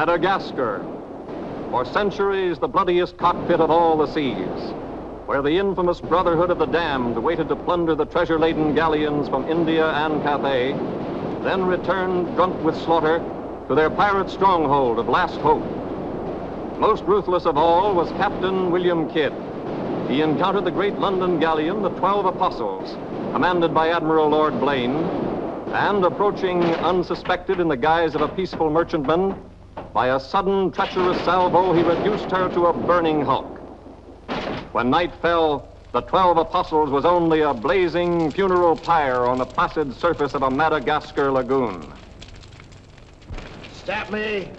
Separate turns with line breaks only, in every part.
Madagascar, for centuries the bloodiest cockpit of all the seas, where the infamous Brotherhood of the Damned waited to plunder the treasure-laden galleons from India and Cathay, then returned drunk with slaughter to their pirate stronghold of Last Hope. Most ruthless of all was Captain William Kidd. He encountered the great London galleon, the 12 Apostles, commanded by Admiral Lord Blaine, and approaching unsuspected in the guise of a peaceful merchantman, by a sudden treacherous salvo, he reduced her to a burning hulk. When night fell, the 12 Apostles was only a blazing funeral pyre on the placid surface of a Madagascar lagoon.
Stop me.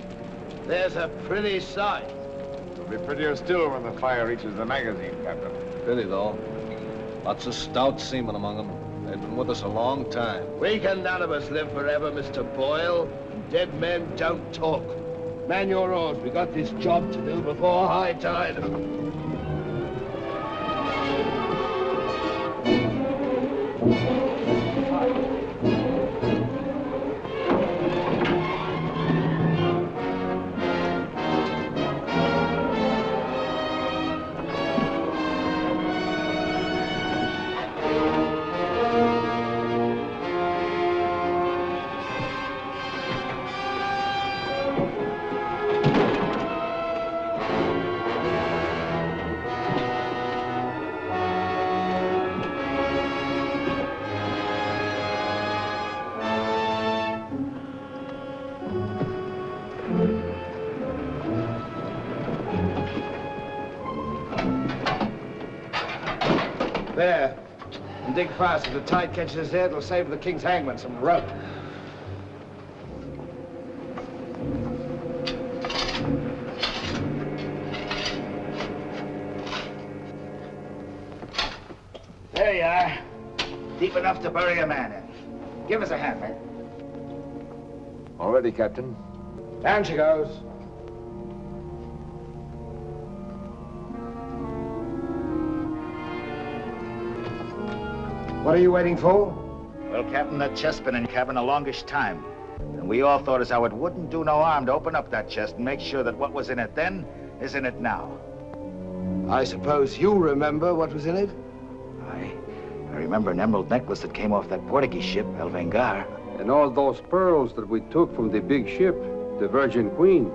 There's a pretty sight.
It'll be prettier still when the fire reaches the magazine, Captain.
Pity, though. Lots of stout seamen among them. They've been with us a long time.
We can none of us live forever, Mr. Boyle. Dead men don't talk. Man your oars. We got this job to do before high tide. There. And dig fast. If the tide catches us there, it'll save the king's hangman some rope. There you are. Deep enough to bury a man in. Give us a hand, mate.
All ready, Captain.
Down she goes. What are you waiting for?
Well, Captain, that chest's been in cabin a longish time. And we all thought as how it wouldn't do no harm to open up that chest and make sure that what was in it then is in it now.
I suppose you remember what was in it?
I remember an emerald necklace that came off that Portuguese ship, El Vengar.
And all those pearls that we took from the big ship, the Virgin Queen.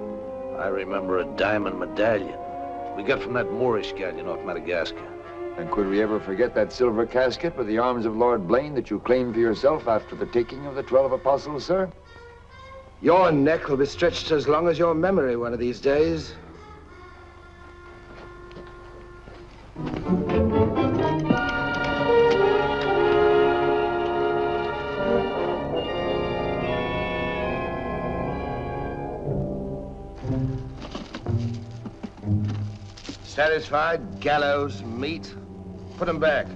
I remember a diamond medallion we got from that Moorish galleon off Madagascar.
And could we ever forget that silver casket with the arms of Lord Blaine that you claimed for yourself after the taking of the 12 Apostles, sir?
Your neck will be stretched as long as your memory one of these days. Satisfied? Gallows, meat. Put them back.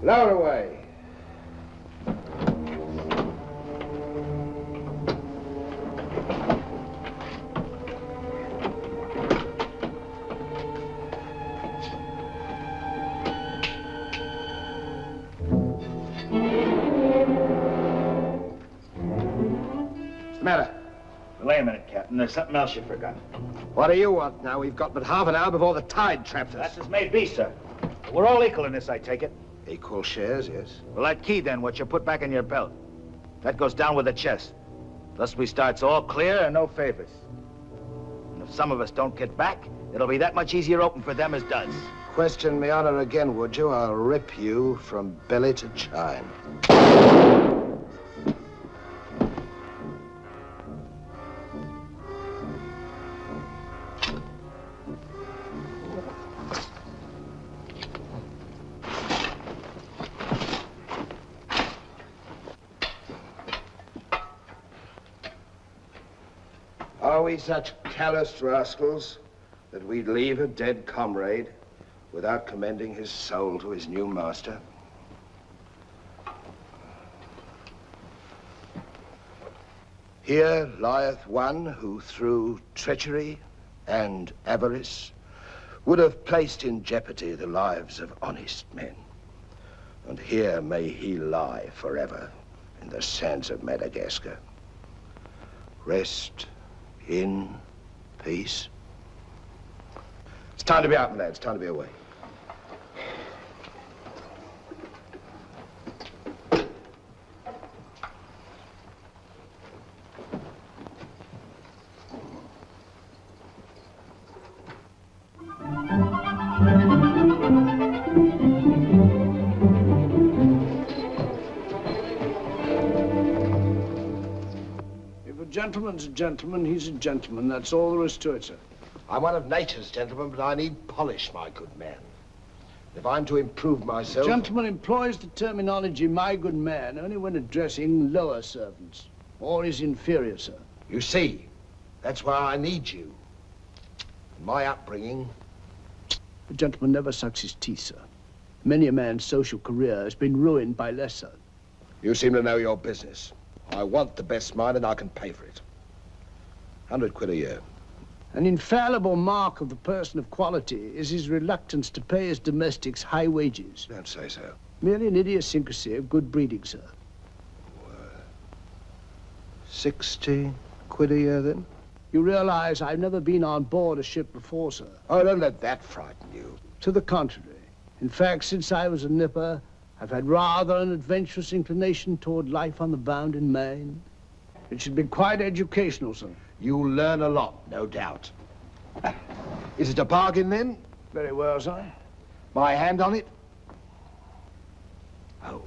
Lower away.
Wait a minute, Captain. There's something else you forgot.
What do you want now? We've got but half an hour before the tide traps us.
That's as may be, sir. We're all equal in this, I take it.
Equal shares, yes.
Well, that key, then, what you put back in your belt. That goes down with the chest. Thus we starts all clear and no favors. And if some of us don't get back, it'll be that much easier open for them as does.
Question me honor again, would you? I'll rip you from belly to chine. Are we such callous rascals that we'd leave a dead comrade without commending his soul to his new master? Here lieth one who through treachery and avarice would have placed in jeopardy the lives of honest men. And here may he lie forever in the sands of Madagascar. Rest in peace. It's time to be out, my lads. It's time to be away.
Gentleman's a gentleman, he's a gentleman. That's all there is to it, sir.
I'm one of nature's gentlemen, but I need polish, my good man. If I'm to improve myself...
Gentleman employs the terminology, my good man, only when addressing lower servants, or his inferior, sir.
You see, that's why I need you. My upbringing...
The gentleman never sucks his teeth, sir. Many a man's social career has been ruined by less, sir.
You seem to know your business. I want the best mine and I can pay for it. 100 quid a year.
An infallible mark of the person of quality is his reluctance to pay his domestics high wages.
Don't say so.
Merely an idiosyncrasy of good breeding, sir.
60 quid a year, then?
You realize I've never been on board a ship before, sir.
Oh, don't let that frighten you.
To the contrary. In fact, since I was a nipper, I've had rather an adventurous inclination toward life on the bound in Maine. It should be quite educational, sir.
You'll learn a lot, no doubt. Is it a bargain, then?
Very well, sir.
My hand on it? Oh.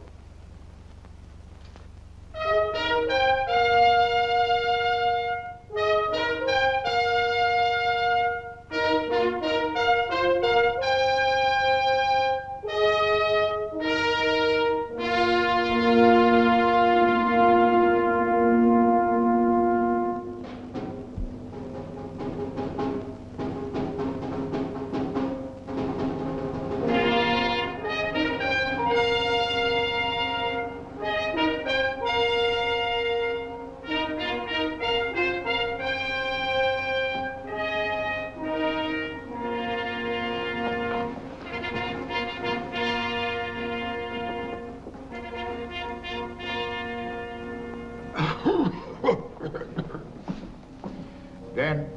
Then,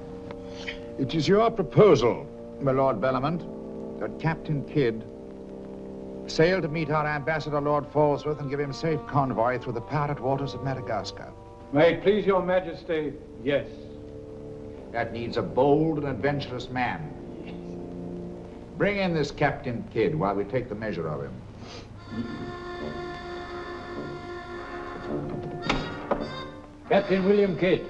it is your proposal, my Lord Bellomont, that Captain Kidd sail to meet our ambassador, Lord Falsworth, and give him safe convoy through the pirate waters of Madagascar.
May it please your majesty, yes.
That needs a bold and adventurous man. Bring in this Captain Kidd while we take the measure of him.
Captain William Kidd.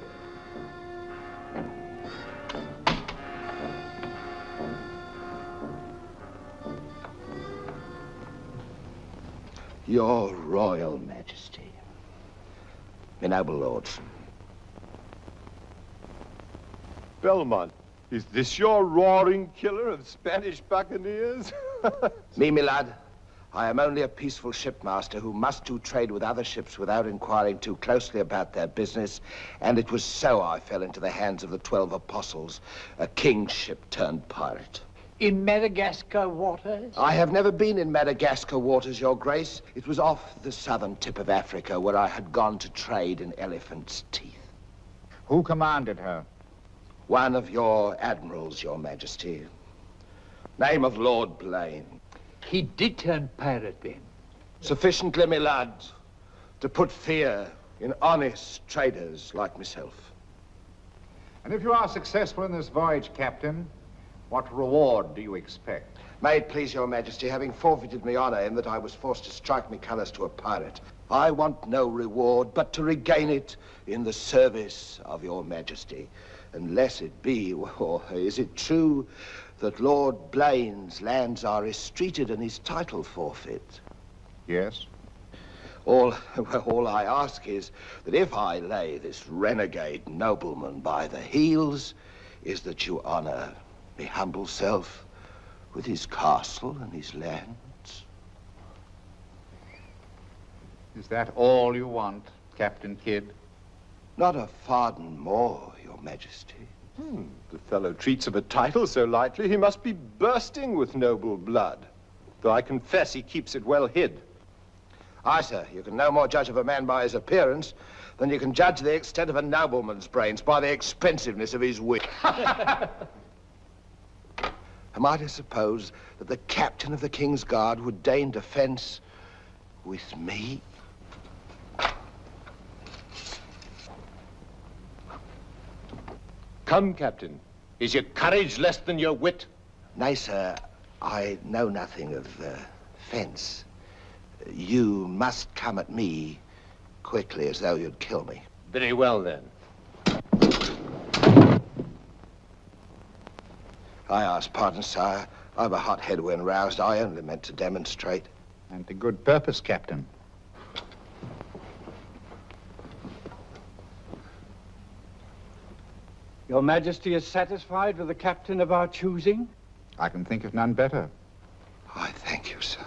Your Royal Majesty. My noble lords.
Belmont, is this your roaring killer of Spanish buccaneers?
Me, my lad. I am only a peaceful shipmaster who must do trade with other ships without inquiring too closely about their business, and it was so I fell into the hands of the 12 apostles, a king's ship turned pirate.
In Madagascar waters?
I have never been in Madagascar waters, Your Grace. It was off the southern tip of Africa where I had gone to trade in elephants' teeth.
Who commanded her?
One of your admirals, Your Majesty. Name of Lord Blaine.
He did turn pirate then?
Sufficiently, my lad, to put fear in honest traders like myself.
And if you are successful in this voyage, Captain, what reward do you expect?
May it please Your Majesty, having forfeited my honor in that I was forced to strike me colors to a pirate, I want no reward but to regain it in the service of Your Majesty. Unless it be, or is it true that Lord Blaine's lands are estreated and his title forfeit?
Yes.
All I ask is that if I lay this renegade nobleman by the heels, is that you honor me humble self with his castle and his lands.
Is that all you want, Captain Kidd?
Not a farden more, Your Majesty.
The fellow treats of a title so lightly, he must be bursting with noble blood. Though I confess he keeps it well hid.
Aye, sir, you can no more judge of a man by his appearance than you can judge the extent of a nobleman's brains by the expensiveness of his wit. Am I to suppose that the captain of the King's Guard would deign defense with me?
Come, Captain. Is your courage less than your wit?
Nay, sir, I know nothing of fence. You must come at me quickly as though you'd kill me.
Very well, then.
I ask pardon, sire. I'm a hothead when roused. I only meant to demonstrate.
And to good purpose, Captain.
Your Majesty is satisfied with the captain of our choosing?
I can think of none better.
I thank you, sir.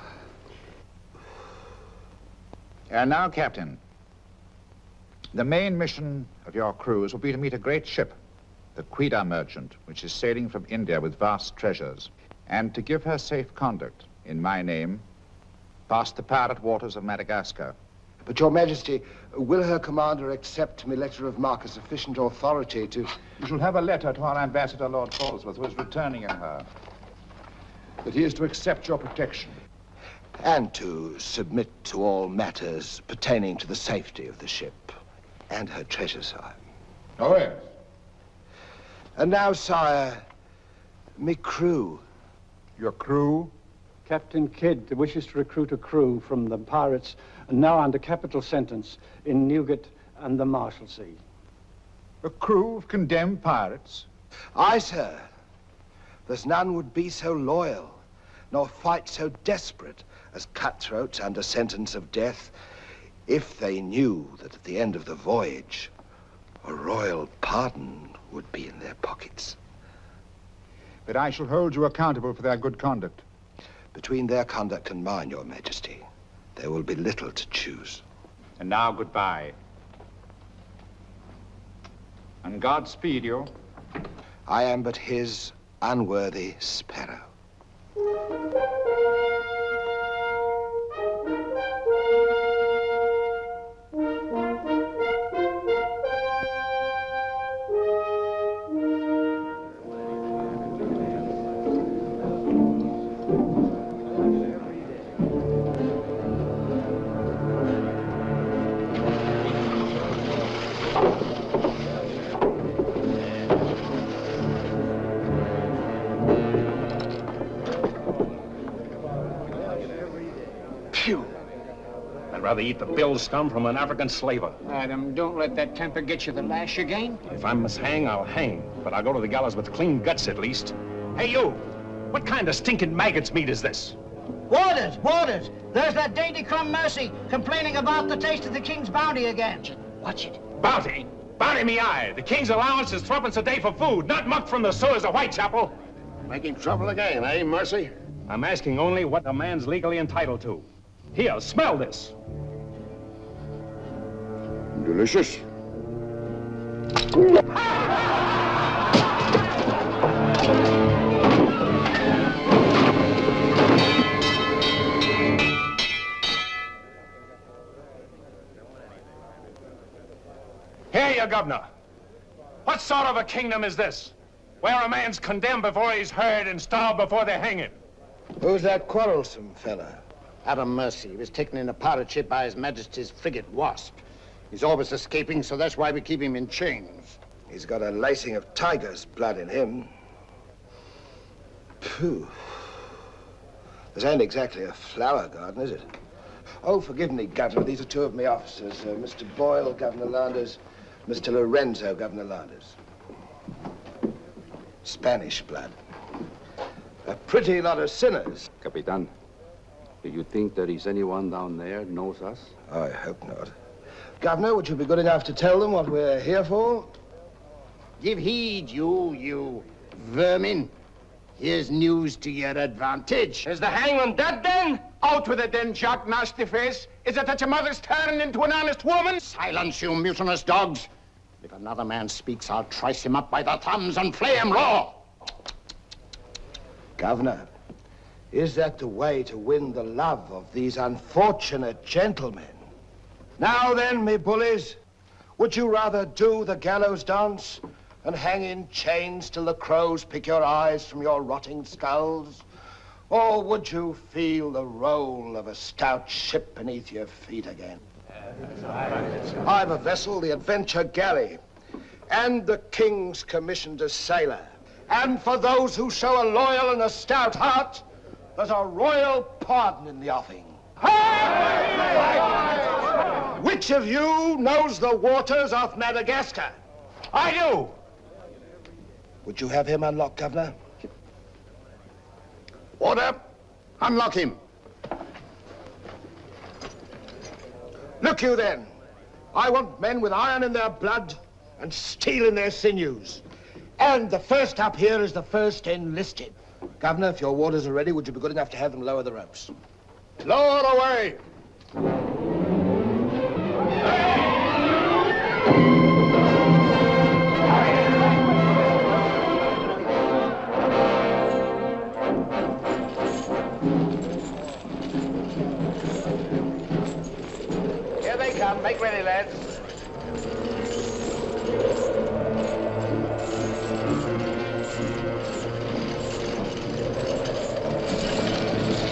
And now, Captain, the main mission of your cruise will be to meet a great ship, the Quida merchant, which is sailing from India with vast treasures, and to give her safe conduct, in my name, past the pirate waters of Madagascar.
But, Your Majesty, will her commander accept my letter of marque as sufficient authority to...
You shall have a letter to our ambassador, Lord Falsworth, who is returning in her, that he is to accept your protection.
And to submit to all matters pertaining to the safety of the ship and her treasure, sire.
Oh, yes.
And now, sire, me crew.
Your crew?
Captain Kidd wishes to recruit a crew from the pirates now under capital sentence in Newgate and the Marshalsea.
A crew of condemned pirates?
Aye, sir. There's none would be so loyal, nor fight so desperate as cutthroats under sentence of death, if they knew that at the end of the voyage, a royal pardon would be in their pockets.
But I shall hold you accountable for their good conduct.
Between their conduct and mine, Your Majesty, there will be little to choose.
And now, goodbye. And God speed you.
I am but his unworthy sparrow.
I'd rather eat the bill scum from an African slaver.
Adam, don't let that temper get you the lash again.
If I must hang, I'll hang. But I'll go to the gallows with clean guts at least. Hey, you! What kind of stinking maggot's meat is this?
Warders! Warders! There's that dainty crumb Mercy complaining about the taste of the king's bounty again. Watch it.
Bounty? Bounty me eye! The king's allowance is 3 a day for food, not muck from the sewers of Whitechapel.
Making trouble again, eh, Mercy?
I'm asking only what a man's legally entitled to. Here, smell this.
Delicious.
Here, you governor. What sort of a kingdom is this? Where a man's condemned before he's heard and starved before they hang him.
Who's that quarrelsome fella?
Adam Mercy. He was taken in a pirate ship by His Majesty's frigate Wasp. He's always escaping, so that's why we keep him in chains.
He's got a lacing of tiger's blood in him. Phew. This ain't exactly a flower garden, is it? Oh, forgive me, Governor. These are two of my officers. Mr. Boyle, Governor Landers. Mr. Lorenzo, Governor Landers. Spanish blood. A pretty lot of sinners.
Capitan, do you think there is anyone down there knows us?
I hope not. Governor, would you be good enough to tell them what we're here for?
Give heed, you vermin. Here's news to your advantage.
Is the hangman dead, then? Out with it, then, Jock Nasty Face. Is it that your mother's turned into an honest woman?
Silence, you mutinous dogs. If another man speaks, I'll trice him up by the thumbs and flay him raw.
Governor, is that the way to win the love of these unfortunate gentlemen? Now then, me bullies, would you rather do the gallows dance and hang in chains till the crows pick your eyes from your rotting skulls? Or would you feel the roll of a stout ship beneath your feet again? I've a vessel, the Adventure Galley, and the King's commissioned a sailor. And for those who show a loyal and a stout heart, there's a royal pardon in the offing. Which of you knows the waters of Madagascar?
I do.
Would you have him unlocked, Governor?
Order, unlock him.
Look you then, I want men with iron in their blood and steel in their sinews. And the first up here is the first enlisted. Governor, if your warders are ready, would you be good enough to have them lower the ropes?
Lower away!
Here they come. Make ready, lads.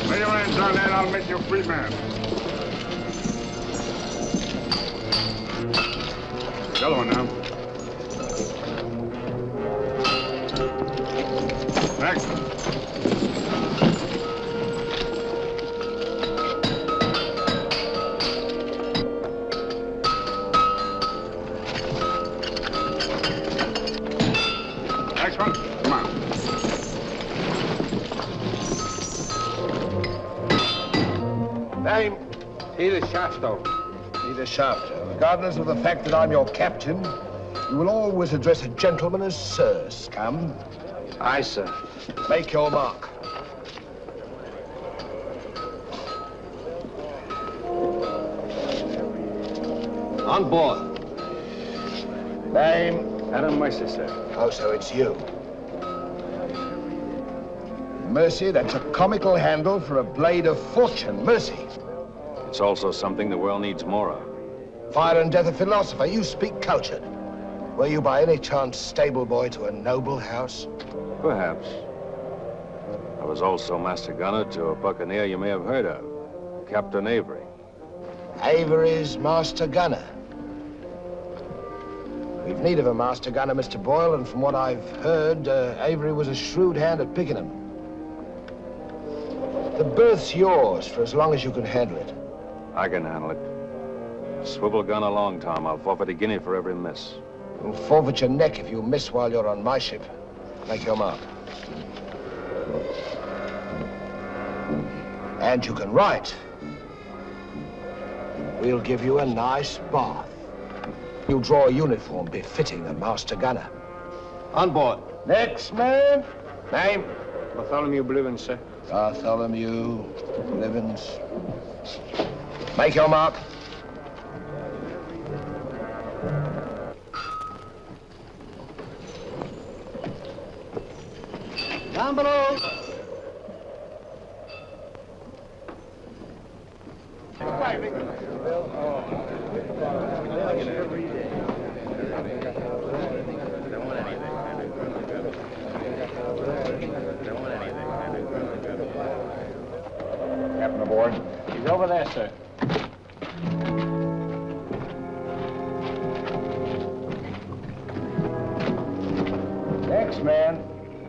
Lay your hands on that, I'll make you a free man. The other one now. Next. Next one. Come on.
Name?
Peter Shafto.
Peter Shafto. Regardless of the fact that I'm your captain, you will always address a gentleman as Sir, scum.
Aye, sir.
Make your mark. On board. Name?
Adam Mercer, sir.
Oh, so it's you. Mercy, that's a comical handle for a blade of fortune. Mercy.
It's also something the world needs more of.
Fire and death a philosopher. You speak cultured. Were you by any chance stable boy to a noble house?
Perhaps. I was also master gunner to a buccaneer you may have heard of, Captain Avery.
Avery's master gunner. We've need of a master gunner, Mr. Boyle, and from what I've heard, Avery was a shrewd hand at picking them. The berth's yours for as long as you can handle it.
I can handle it. Swivel gun along, Tom. I'll forfeit a guinea for every miss.
You'll forfeit your neck if you miss while you're on my ship. Make your mark. And you can write. We'll give you a nice bath. You'll draw a uniform befitting a master gunner. On board. Next man. Name?
Bartholomew Blivens, sir.
Bartholomew Blivens. Make your mark.
Down below.
Captain aboard.
He's over there, sir.
Next man.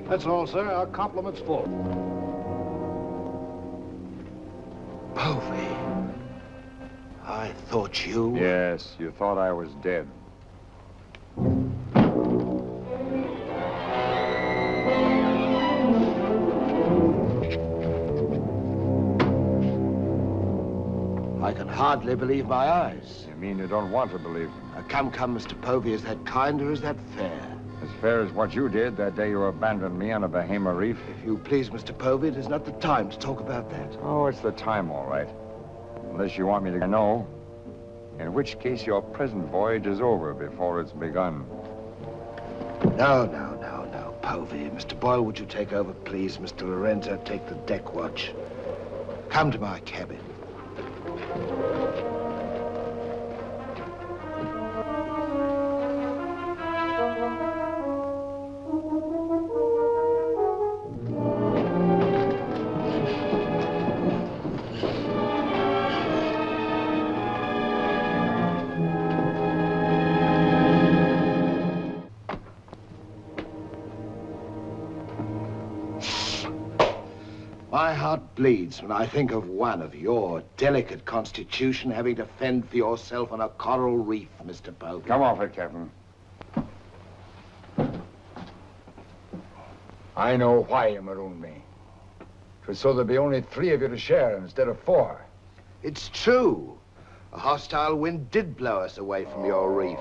That's all, sir. Our compliment's full.
Povey. I thought you...
Yes, you thought I was dead.
I can hardly believe my eyes.
You mean you don't want to believe me?
Come, Mr. Povey, is that kind or is that fair?
As fair as what you did that day you abandoned me on a Bahama reef?
If you please, Mr. Povey, it is not the time to talk about that.
Oh, it's the time, all right. Unless you want me to know. In which case your present voyage is over before it's begun.
No, Povey. Mr. Boyle, would you take over, please? Mr. Lorenzo, take the deck watch. Come to my cabin. My heart bleeds when I think of one of your delicate constitution having to fend for yourself on a coral reef, Mr. Povey.
Come off it, Captain. I know why you marooned me. It was so there'd be only 3 of you to share instead of 4.
It's true. A hostile wind did blow us away from your reef.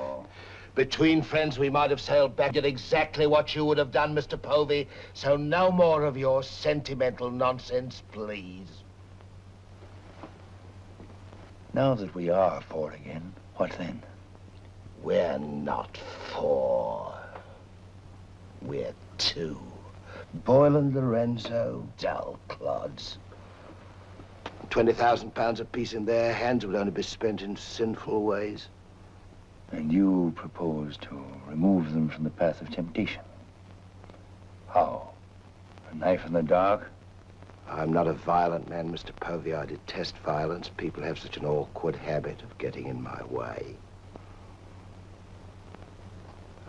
Between friends, we might have sailed back at exactly what you would have done, Mr. Povey. So no more of your sentimental nonsense, please.
Now that we are 4 again, what then?
We're not 4. We're 2. Boyle and Lorenzo, dull clods. 20,000 pounds apiece in their hands would only be spent in sinful ways.
And you propose to remove them from the path of temptation. How? A knife in the dark?
I'm not a violent man, Mr. Povey. I detest violence. People have such an awkward habit of getting in my way.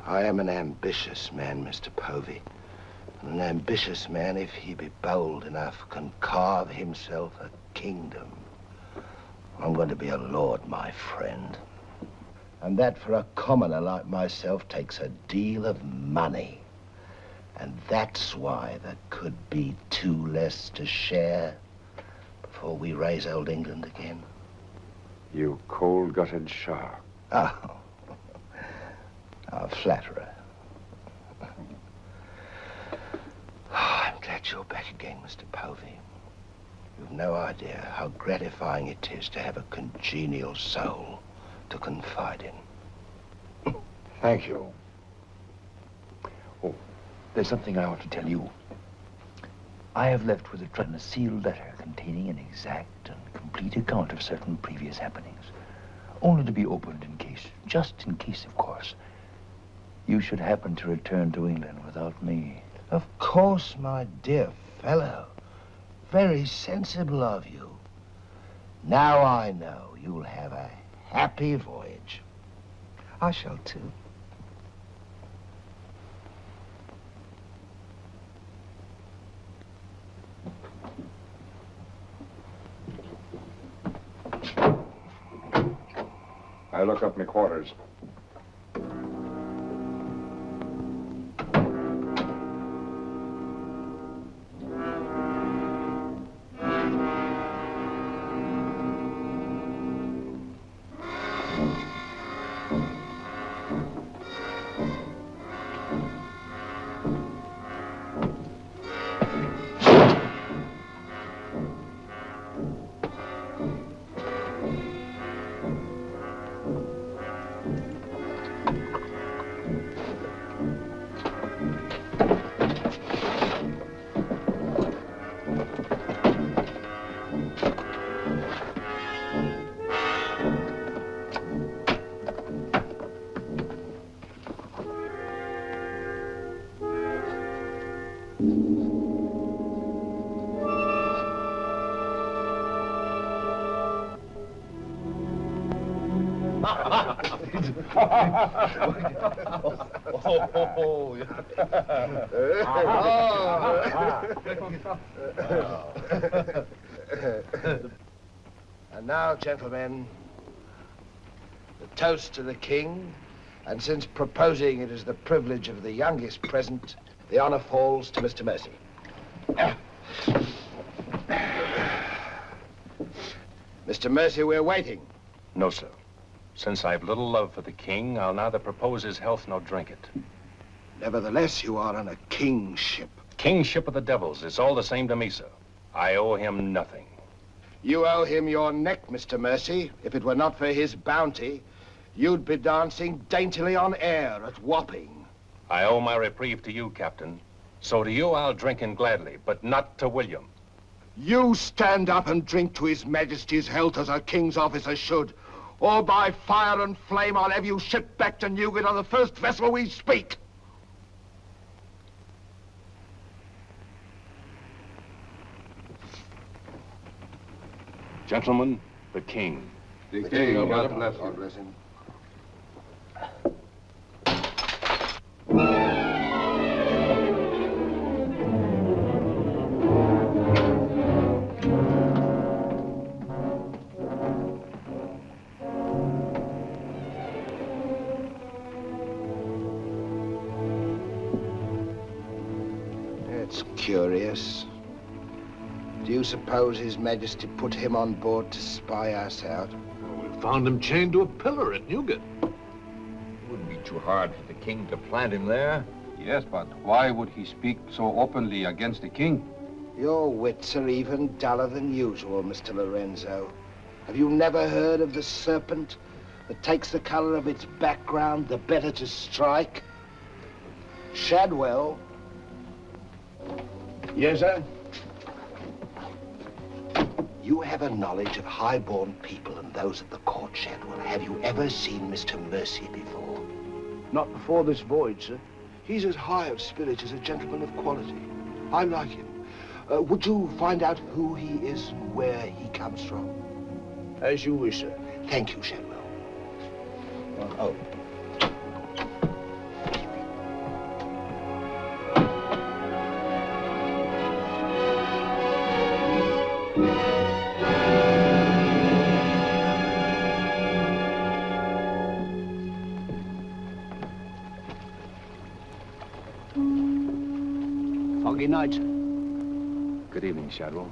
I am an ambitious man, Mr. Povey. And an ambitious man, if he be bold enough, can carve himself a kingdom. I'm going to be a lord, my friend. And that for a commoner like myself takes a deal of money. And that's why there could be 2 less to share before we raise old England again.
You cold-gutted shark.
Oh, a flatterer. Oh, I'm glad you're back again, Mr. Povey. You've no idea how gratifying it is to have a congenial soul to confide in.
Thank you.
Oh, there's something I ought to tell you. I have left with the Trent a sealed letter containing an exact and complete account of certain previous happenings, only to be opened in case, just in case, of course, you should happen to return to England without me.
Of course, my dear fellow. Very sensible of you. Now I know you'll have a happy voyage. I shall too.
I look up my quarters.
And now, gentlemen, the toast to the king, and since proposing it is the privilege of the youngest present, the honor falls to Mr. Mercy. Mr. Mercy, we're waiting.
No, sir. Since I've little love for the king, I'll neither propose his health nor drink it.
Nevertheless, you are on a king's ship.
Kingship of the devils, it's all the same to me, sir. I owe him nothing.
You owe him your neck, Mr. Mercy. If it were not for his bounty, you'd be dancing daintily on air at Wapping.
I owe my reprieve to you, Captain. So to you I'll drink in gladly, but not to William.
You stand up and drink to His Majesty's health as a king's officer should, or by fire and flame I'll have you shipped back to Newgate on the first vessel we speak.
Gentlemen, the king.
The king, God bless you.
God bless him. It's curious. Do you suppose His Majesty put him on board to spy us out?
Well, we found him chained to a pillar at Newgate.
It wouldn't be too hard for the king to plant him there.
Yes, but why would he speak so openly against the king?
Your wits are even duller than usual, Mr. Lorenzo. Have you never heard of the Serpent that takes the color of its background the better to strike? Shadwell. Yes, sir? You have a knowledge of high-born people and those at the court, Shadwell. Have you ever seen Mr. Mercy before?
Not before this voyage, sir. He's as high of spirit as a gentleman of quality. I like him.
Would you find out who he is and where he comes from?
As you wish, sir.
Thank you, Shadwell. Oh.
Foggy night.
Good evening, Shadwell.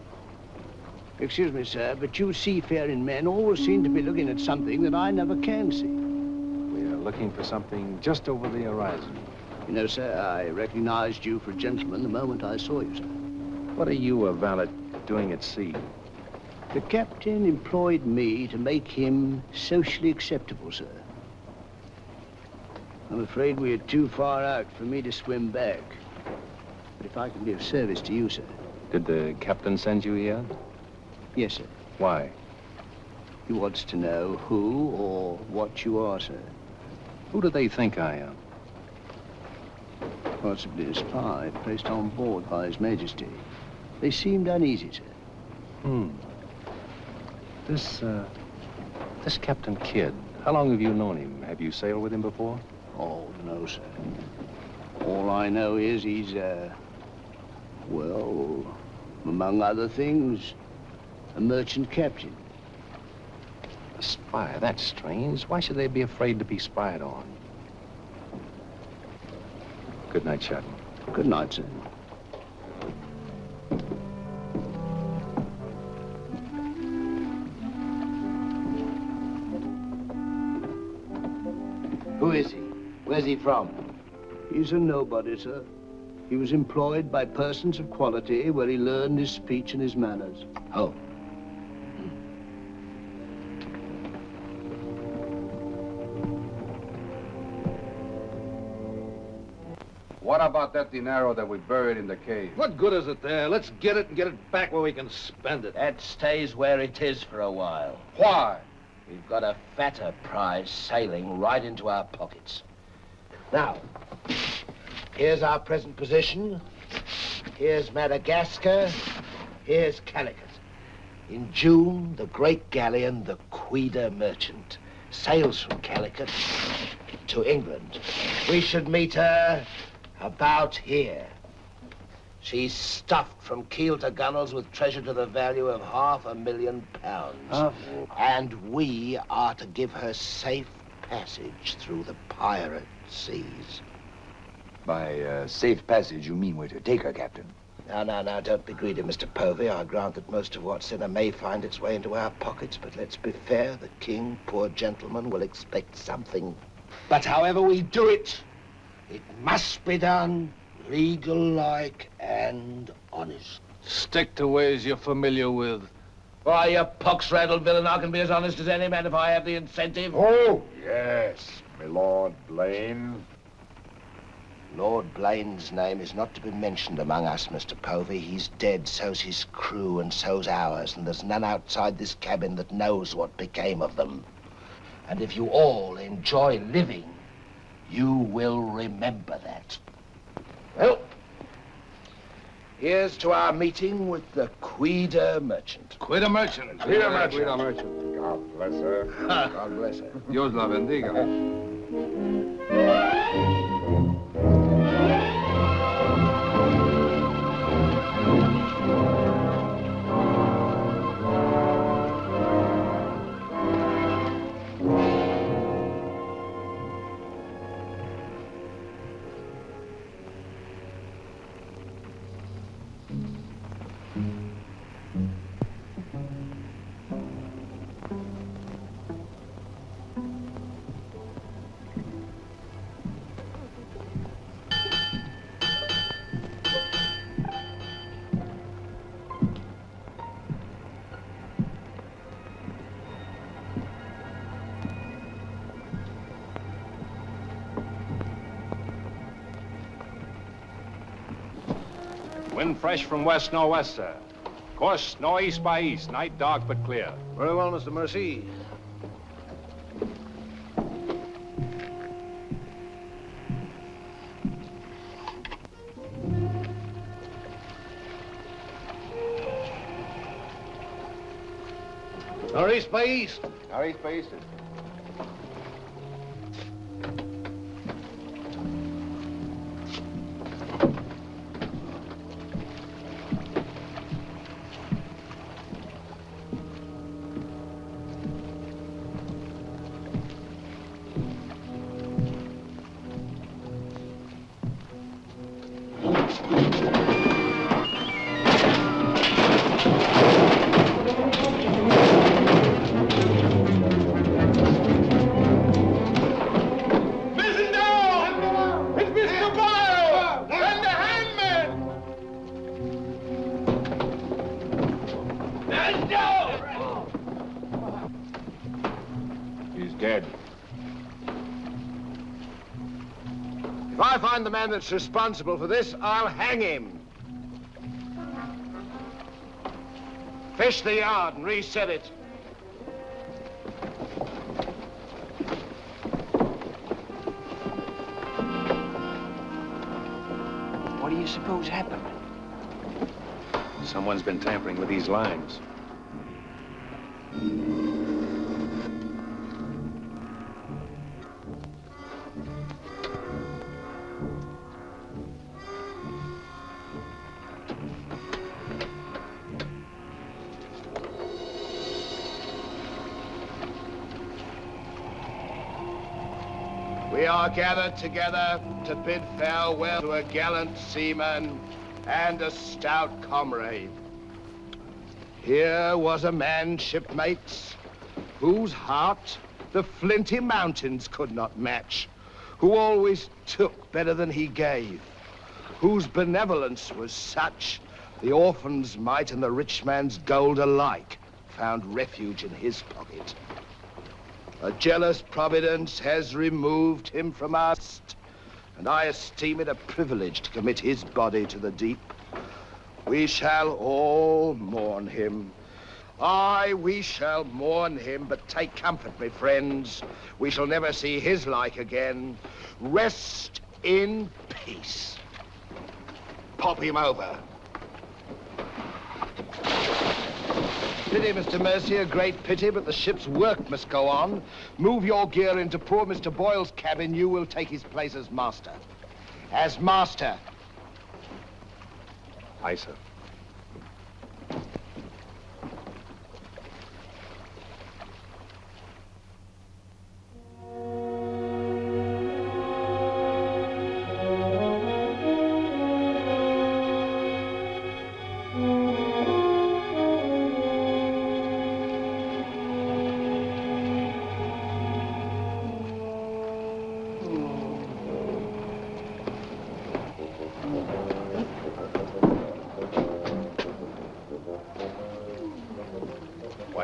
Excuse me, sir, but you seafaring men always seem to be looking at something that I never can see.
We are looking for something just over the horizon.
You know, sir, I recognized you for a gentleman the moment I saw you, sir.
What are you, a valet, doing at sea?
The captain employed me to make him socially acceptable, sir. I'm afraid we are too far out for me to swim back. But if I can be of service to you, sir.
Did the captain send you here?
Yes, sir.
Why?
He wants to know who or what you are, sir.
Who do they think I am?
Possibly a spy placed on board by His Majesty. They seemed uneasy, sir.
This Captain Kidd, how long have you known him? Have you sailed with him before?
Oh, no, sir. All I know is he's, well, among other things, a merchant captain.
A spy? That's strange. Why should they be afraid to be spied on? Good night, Shadwell.
Good night, sir.
Who is he? Where's he from?
He's a nobody, sir. He was employed by persons of quality where he learned his speech and his manners.
Oh.
What about that dinero that we buried in the cave?
What good is it there? Let's get it and get it back where we can spend it.
That stays where it is for a while.
Why?
We've got a fatter prize sailing right into our pockets.
Now, here's our present position. Here's Madagascar. Here's Calicut. In June, the great galleon, the Quida Merchant, sails from Calicut to England. We should meet her about here. She's stuffed from keel to gunwales with treasure to the value of £500,000. And we are to give her safe passage through the pirate seas.
By safe passage, you mean we're to take her, Captain?
Now, don't be greedy, Mr. Povey. I grant that most of what's in her may find its way into our pockets, but let's be fair. The king, poor gentleman, will expect something. But however we do it, it must be done legal-like and honest.
Stick to ways you're familiar with.
Why, you pox-rattled villain, I can be as honest as any man if I have the incentive.
Oh, yes, my Lord Blaine.
Lord Blaine's name is not to be mentioned among us, Mr. Povey. He's dead, so's his crew and so's ours, and there's none outside this cabin that knows what became of them. And if you all enjoy living, you will remember that. Well, here's to our meeting with the Quida merchant.
Quida merchant.
Quida merchant.
Quida merchant.
God bless her.
God bless her.
Dios la bendiga.
Wind fresh from west-northwest, sir. Course northeast by east. Night dark but clear.
Very well, Mr. Mercy. Northeast by east.
Northeast by east.
If I find the man that's responsible for this, I'll hang him. Fish the yard and reset it.
What do you suppose happened?
Someone's been tampering with these lines.
We are gathered together to bid farewell to a gallant seaman and a stout comrade. Here was a man, shipmates, whose heart the flinty mountains could not match, who always took better than he gave, whose benevolence was such the orphan's mite and the rich man's gold alike found refuge in his pocket. A jealous providence has removed him from us, and I esteem it a privilege to commit his body to the deep. We shall all mourn him. Aye, we shall mourn him, but take comfort, my friends. We shall never see his like again. Rest in peace. Pop him over. Pity, Mr. Mercy, a great pity, but the ship's work must go on. Move your gear into poor Mr. Boyle's cabin. You will take his place as master. As master.
Aye, sir.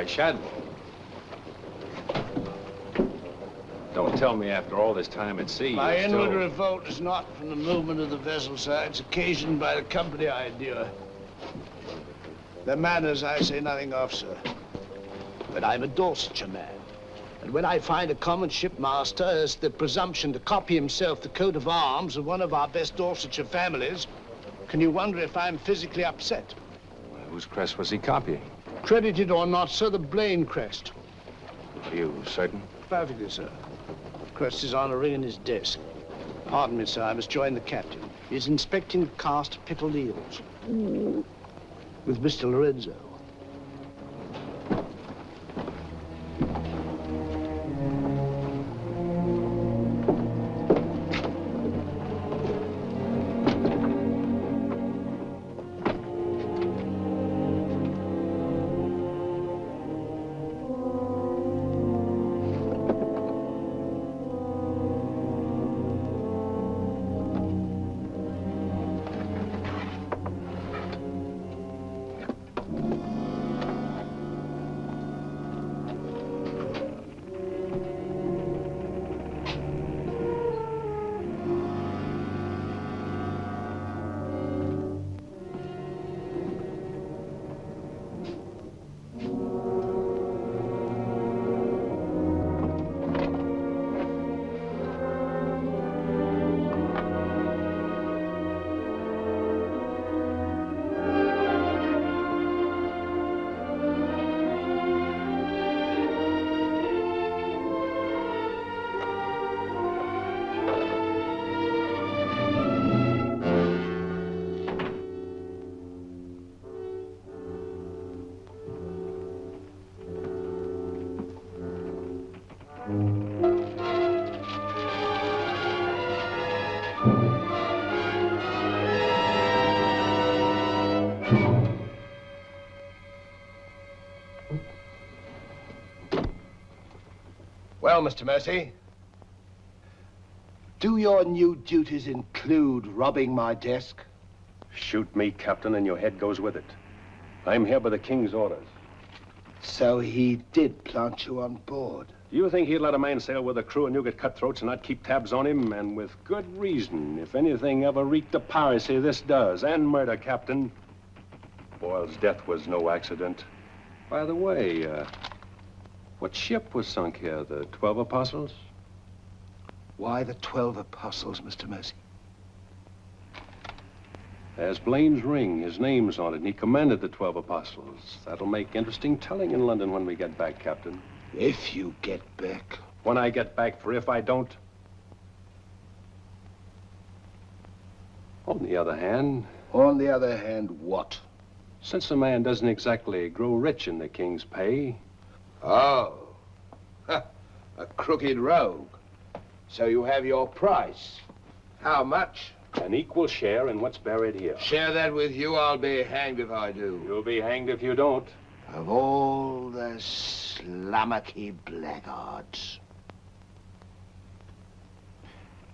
Why, Shadwell. Don't tell me after all this time at sea.
My
you're
inward
still...
revolt is not from the movement of the vessel, sir. It's occasioned by the company I endure. Their manners I say nothing of, sir. But I'm a Dorsetshire man. And when I find a common shipmaster has the presumption to copy himself the coat of arms of one of our best Dorsetshire families, can you wonder if I'm physically upset?
Whose crest was he copying?
Credited or not, sir, the Blaine crest.
Are you certain?
Perfectly, sir. Crest is on a ring in his desk. Pardon me, sir, I must join the captain. He's inspecting the cast of pickled eels. With Mr. Lorenzo.
Well, Mr. Mercy, do your new duties include robbing my desk?
Shoot me, Captain, and your head goes with it. I'm here by the King's orders.
So he did plant you on board?
Do you think he'd let a man sail with a crew of Newgate cutthroats and not keep tabs on him? And with good reason. If anything ever reeked of piracy, this does. And murder, Captain. Boyle's death was no accident. By the way, what ship was sunk here? The 12 Apostles?
Why the 12 Apostles, Mr. Mercy?
There's Blaine's ring. His name's on it, and he commanded the 12 Apostles. That'll make interesting telling in London when we get back, Captain.
If you get back.
When I get back, for if I don't. On the other hand...
On the other hand, what?
Since a man doesn't exactly grow rich in the King's pay...
Oh. A crooked rogue. So you have your price. How much?
An equal share in what's buried here.
Share that with you, I'll be hanged if I do.
You'll be hanged if you don't.
Of all the slummocky blackguards.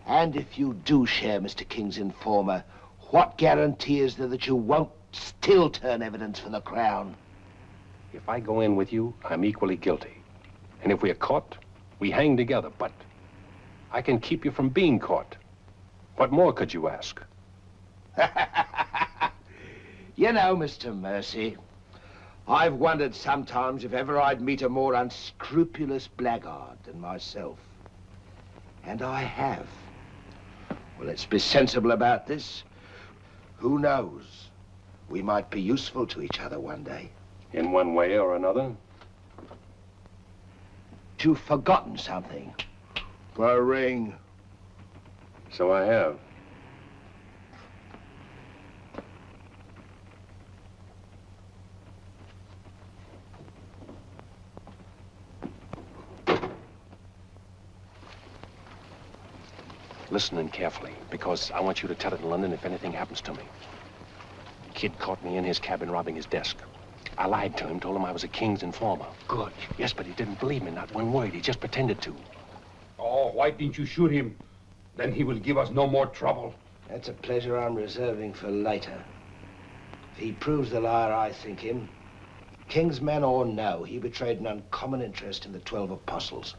And if you do share Mr. King's informer, what guarantee is there that you won't still turn evidence for the Crown?
If I go in with you, I'm equally guilty. And if we're caught, we hang together. But I can keep you from being caught. What more could you ask?
You know, Mr. Mercy, I've wondered sometimes if ever I'd meet a more unscrupulous blackguard than myself. And I have. Well, let's be sensible about this. Who knows? We might be useful to each other one day.
In one way or another?
You've forgotten something. A ring.
So I have. Listen in carefully, because I want you to tell it in London if anything happens to me. Kid caught me in his cabin robbing his desk. I lied to him, told him I was a King's informer.
Good.
Yes, but he didn't believe me, not one word. He just pretended to.
Oh, why didn't you shoot him? Then he will give us no more trouble.
That's a pleasure I'm reserving for later. If he proves the liar I think him, King's men or no, he betrayed an uncommon interest in the 12 apostles.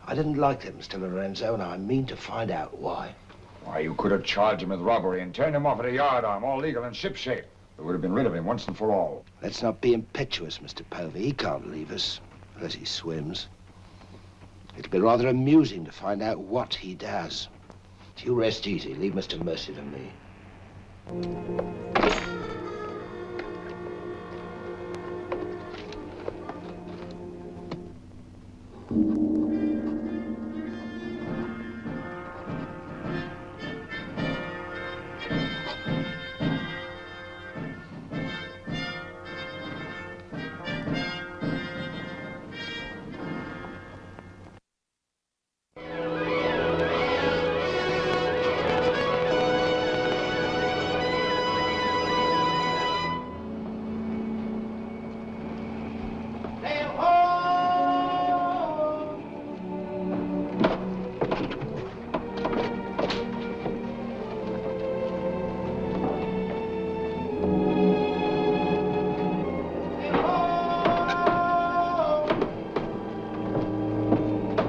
I didn't like that, Mr. Lorenzo, and I mean to find out why.
Why, you could have charged him with robbery and turned him off at a yardarm, all legal and shipshape. We would have been rid of him once and for all.
Let's not be impetuous, Mr. Povey. He can't leave us, unless he swims. It'll be rather amusing to find out what he does. You rest easy. Leave Mr. Mercy to me.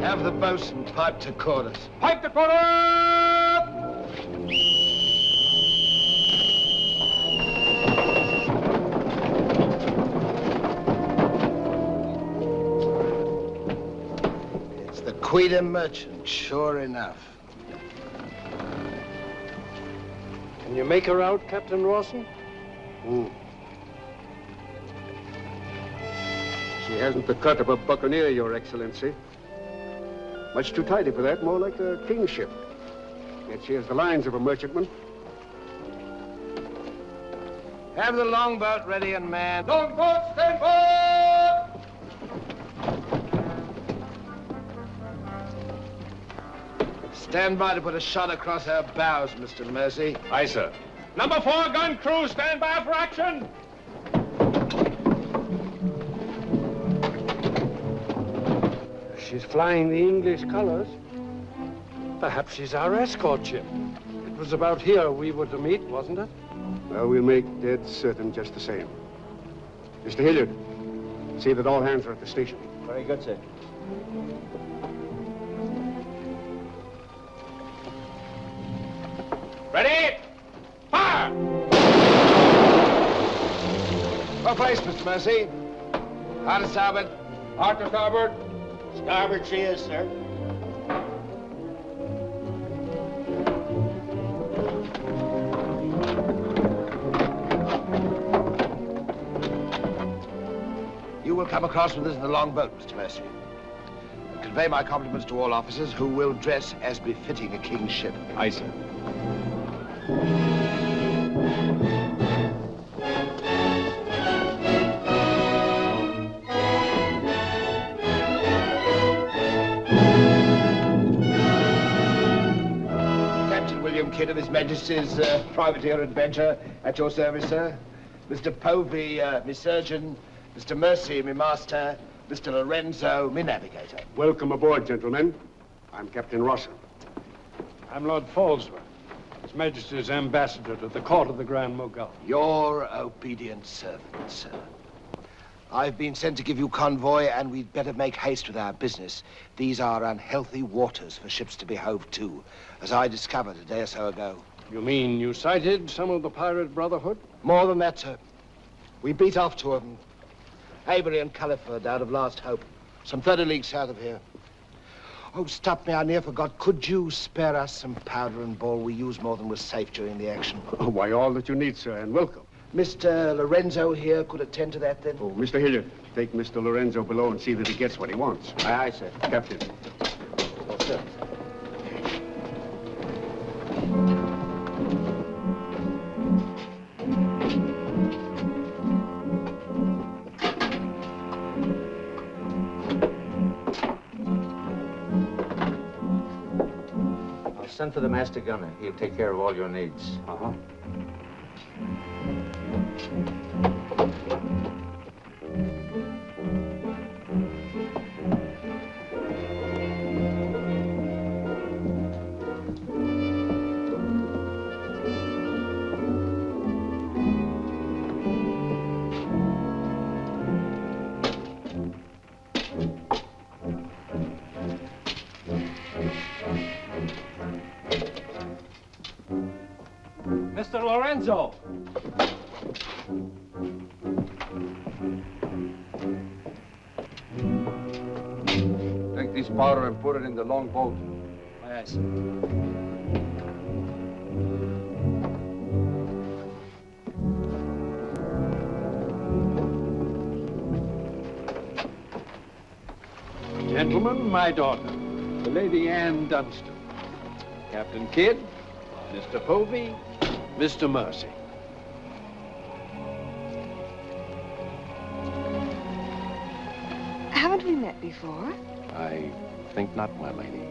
Have the boatswain pipe to quarters.
Pipe to quarters!
It's the Queen Merchant, sure enough.
Can you make her out, Captain Rawson?
She hasn't the cut of a buccaneer, Your Excellency. Much too tidy for that, more like a king's ship. Yet she has the lines of a merchantman.
Have the longboat ready and manned.
Longboat, stand by!
Stand by to put a shot across her bows, Mr. Mercy.
Aye, sir.
Number 4 gun crew, stand by for action!
She's flying the English colors. Perhaps she's our escort ship. It was about here we were to meet, wasn't it?
Well, we'll make dead certain just the same. Mr. Hilliard, see that all hands are at the station.
Very good, sir.
Ready? Fire!
For place, Mr. Mercy. Hard to starboard.
Hard to starboard.
Starboard she is, sir.
You will come across with us in the longboat, Mr. Mercy. And convey my compliments to all officers who will dress as befitting a king's ship.
Aye, sir.
Kidd of His Majesty's privateer Adventure at your service, sir. Mr. Povey, me surgeon. Mr. Mercy, me master. Mr. Lorenzo, me navigator.
Welcome aboard, gentlemen. I'm Captain Rawson.
I'm Lord Falsworth, His Majesty's ambassador to the court of the Grand Mogul.
Your obedient servant, sir. I've been sent to give you convoy, and we'd better make haste with our business. These are unhealthy waters for ships to be hove to, as I discovered a day or so ago.
You mean you sighted some of the pirate brotherhood?
More than that, sir. We beat off 2 of them. Avery and Culliford out of Last Hope, some 30 leagues south of here. Oh, stop me, I near forgot. Could you spare us some powder and ball? We used more than was safe during the action.
Oh, why, all that you need, sir, and welcome.
Mr. Lorenzo here could attend to that, then?
Oh, Mr. Hilliard, take Mr. Lorenzo below and see that he gets what he wants.
Aye, aye, sir.
Captain.
Oh, sir. I'll send for the master gunner. He'll take care of all your needs.
Uh-huh.
Master Lorenzo.
Take this powder and put it in the long boat.
Yes.
Gentlemen, my daughter, the Lady Anne Dunstan. Captain Kidd, Mr. Povey, Mr. Mercy.
Haven't we met before?
I think not, my lady.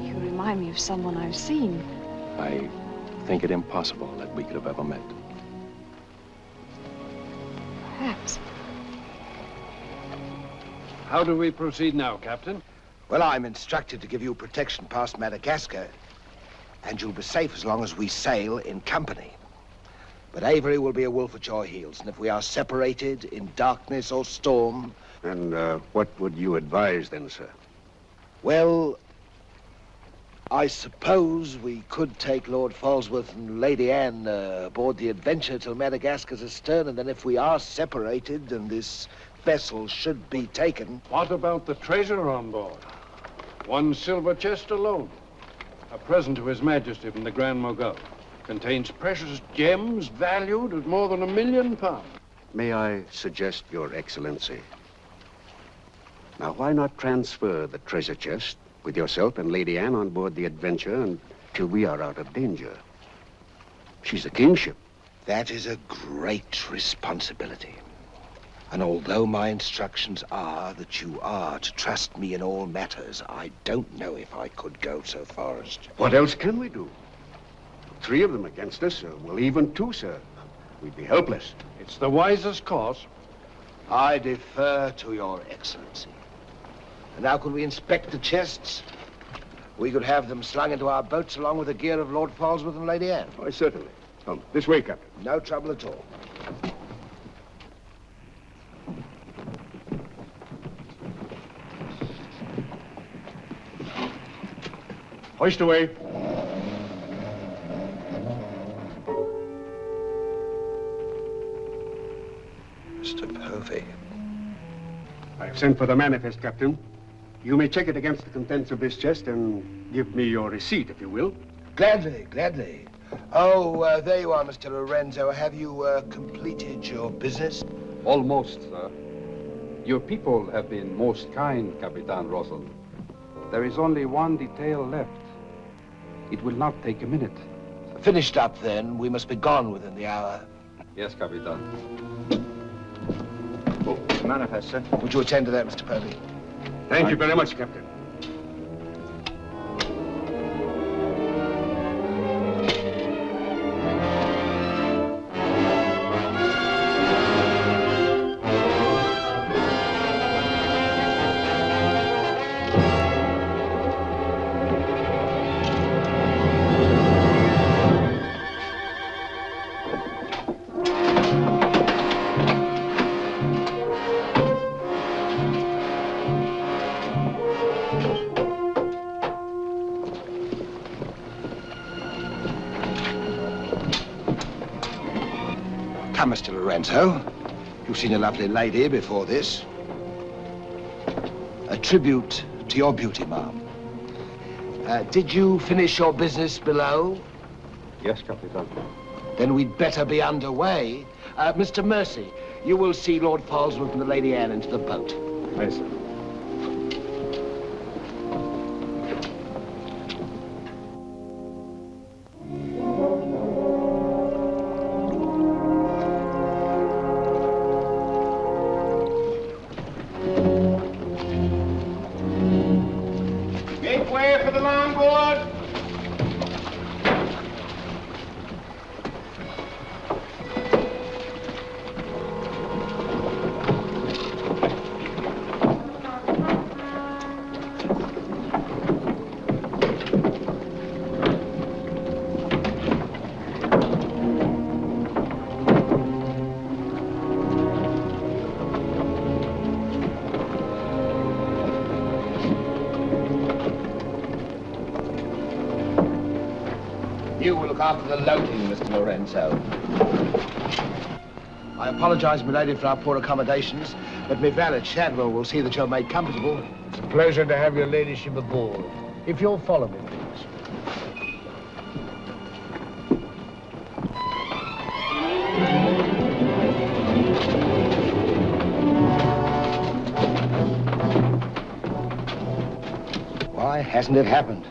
You remind me of someone I've seen.
I think it impossible that we could have ever met.
Perhaps.
How do we proceed now, Captain?
Well, I'm instructed to give you protection past Madagascar, and you'll be safe as long as we sail in company. But Avery will be a wolf at your heels, and if we are separated in darkness or storm...
And what would you advise then, sir?
Well, I suppose we could take Lord Falsworth and Lady Anne aboard the Adventure till Madagascar's astern, and then if we are separated and this vessel should be taken...
What about the treasure on board? One silver chest alone. A present to His Majesty from the Grand Mogul. Contains precious gems valued at more than £1 million.
May I suggest, Your Excellency? Now, why not transfer the treasure chest with yourself and Lady Anne on board the Adventure until we are out of danger? She's a kingship.
That is a great responsibility. And although my instructions are that you are to trust me in all matters, I don't know if I could go so far as to...
What else can we do? 3 of them against us, well, even 2, sir. We'd be helpless.
It's the wisest course.
I defer to Your Excellency. And now could we inspect the chests? We could have them slung into our boats along with the gear of Lord Falsworth and Lady Anne.
Why, certainly. Come, this way, Captain.
No trouble at all.
Hoist away.
Mr. Povey.
I've sent for the manifest, Captain. You may check it against the contents of this chest and give me your receipt, if you will.
Gladly, gladly. Oh, there you are, Mr. Lorenzo. Have you completed your business?
Almost, sir. Your people have been most kind, Capitan Russell. There is only one detail left. It will not take a minute.
Finished up, then. We must be gone within the hour.
Yes, Capitan.
Oh, manifest, sir. Would you attend to that, Mr. Povey?
Thank you very much, Captain.
Come, Mr. Lorenzo. You've seen a lovely lady before this. A tribute to your beauty, ma'am. Did you finish your business below?
Yes, Capitan.
Then we'd better be underway. Mr. Mercy, you will see Lord Falsworth and the Lady Anne into the boat.
Yes, sir.
Make way for the longboard.
You will look after the loading, Mr. Lorenzo. I apologize, milady, for our poor accommodations, but my valet Shadwell will see that you're made comfortable.
It's a pleasure to have your ladyship aboard. If you'll follow me, please.
Why hasn't it happened?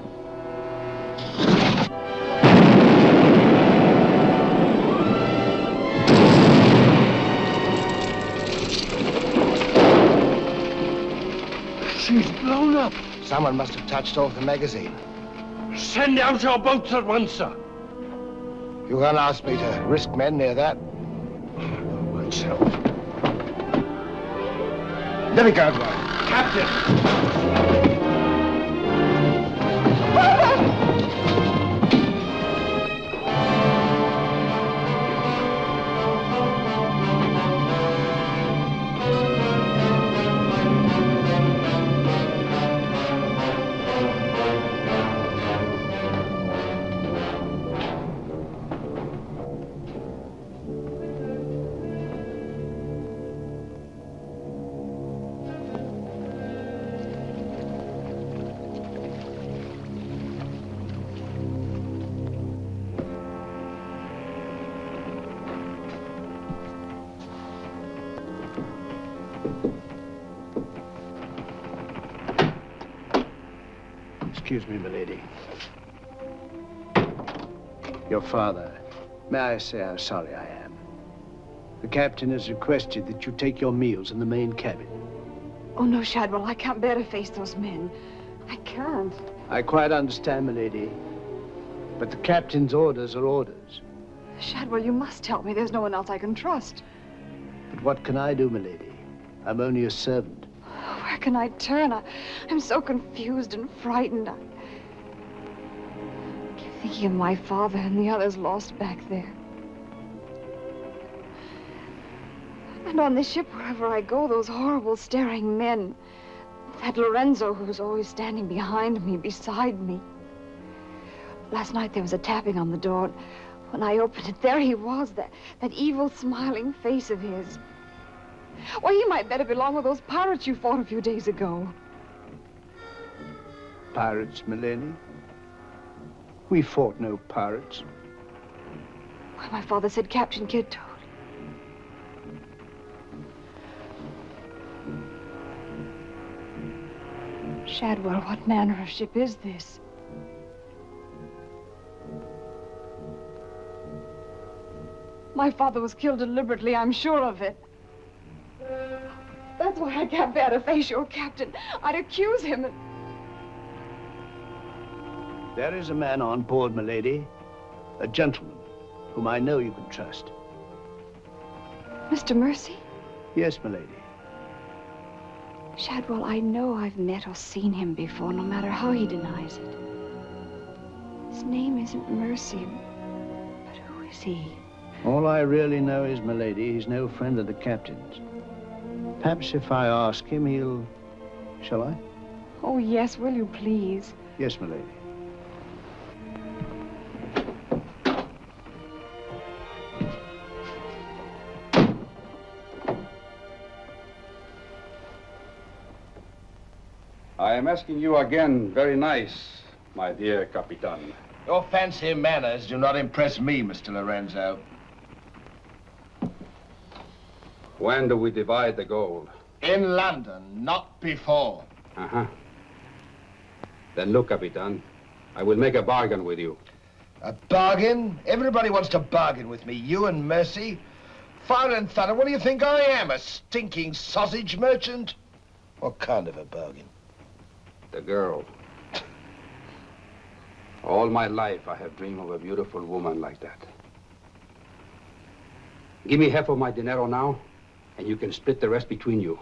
She's blown up.
Someone must have touched off the magazine.
Send out your boats at once, sir.
You can't ask me to risk men near that.
Myself.
Let me go, boy.
Captain!
Excuse me, milady. Your father. May I say how sorry I am? The captain has requested that you take your meals in the main cabin.
Oh, no, Shadwell, I can't bear to face those men. I can't.
I quite understand, milady. But the captain's orders are orders.
Shadwell, you must help me. There's no one else I can trust.
But what can I do, milady? I'm only a servant.
Where can I turn? I'm so confused and frightened. I keep thinking of my father and the others lost back there. And on this ship, wherever I go, those horrible staring men. That Lorenzo who's always standing behind me, beside me. Last night there was a tapping on the door. When I opened it, there he was, that evil smiling face of his. Why, he might better belong with those pirates you fought a few days ago.
Pirates, milady? We fought no pirates.
Why, my father said Captain Kidd told. Shadwell, what manner of ship is this? My father was killed deliberately, I'm sure of it. That's why I can't bear to face your captain. I'd accuse him.
There is a man on board, milady. A gentleman whom I know you can trust.
Mr. Mercy?
Yes, milady.
Shadwell, I know I've met or seen him before, no matter how he denies it. His name isn't Mercy, but who is he?
All I really know is, milady, he's no friend of the captain's. Perhaps if I ask him, he'll... Shall I?
Oh, yes, will you please?
Yes, milady.
I am asking you again, very nice, my dear Capitan.
Your fancy manners do not impress me, Mr. Lorenzo.
When do we divide the gold?
In London, not before.
Uh-huh. Then look, Capitan, I will make a bargain with you.
A bargain? Everybody wants to bargain with me. You and Mercy. Fire and thunder, what do you think I am? A stinking sausage merchant? What kind of a bargain?
The girl. All my life, I have dreamed of a beautiful woman like that. Give me half of my dinero now, and you can split the rest between you,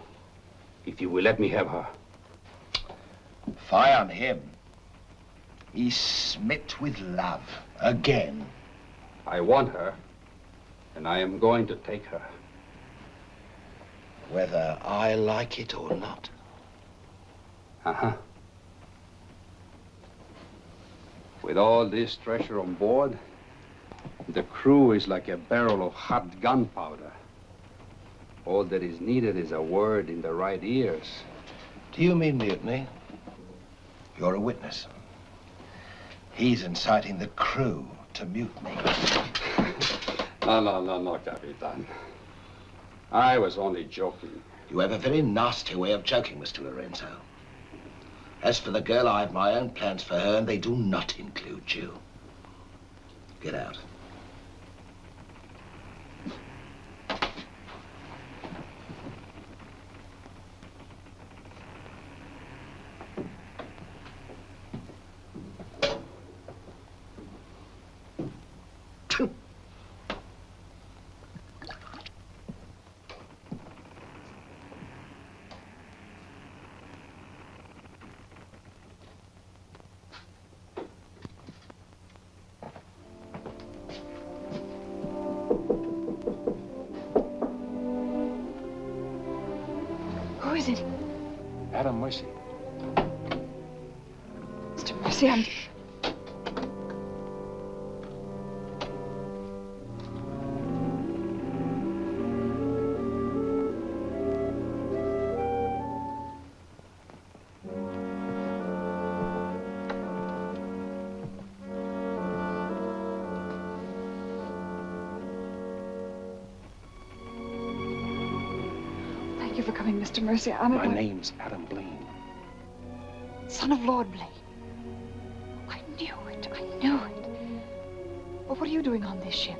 if you will let me have her.
Fie on him. He's smit with love, again.
I want her, and I am going to take her.
Whether I like it or not.
Uh-huh. With all this treasure on board, the crew is like a barrel of hot gunpowder. All that is needed is a word in the right ears.
Do you mean mutiny? You're a witness. He's inciting the crew to mutiny.
No, Capitan. I was only joking.
You have a very nasty way of joking, Mr. Lorenzo. As for the girl, I have my own plans for her, and they do not include you. Get out.
Who is it?
Adam Mercy.
Mr. Mercy, I'm... Thank you for coming, Mr. Mercy.
My name's Adam Blaine.
Son of Lord Blaine. I knew it. But what are you doing on this ship?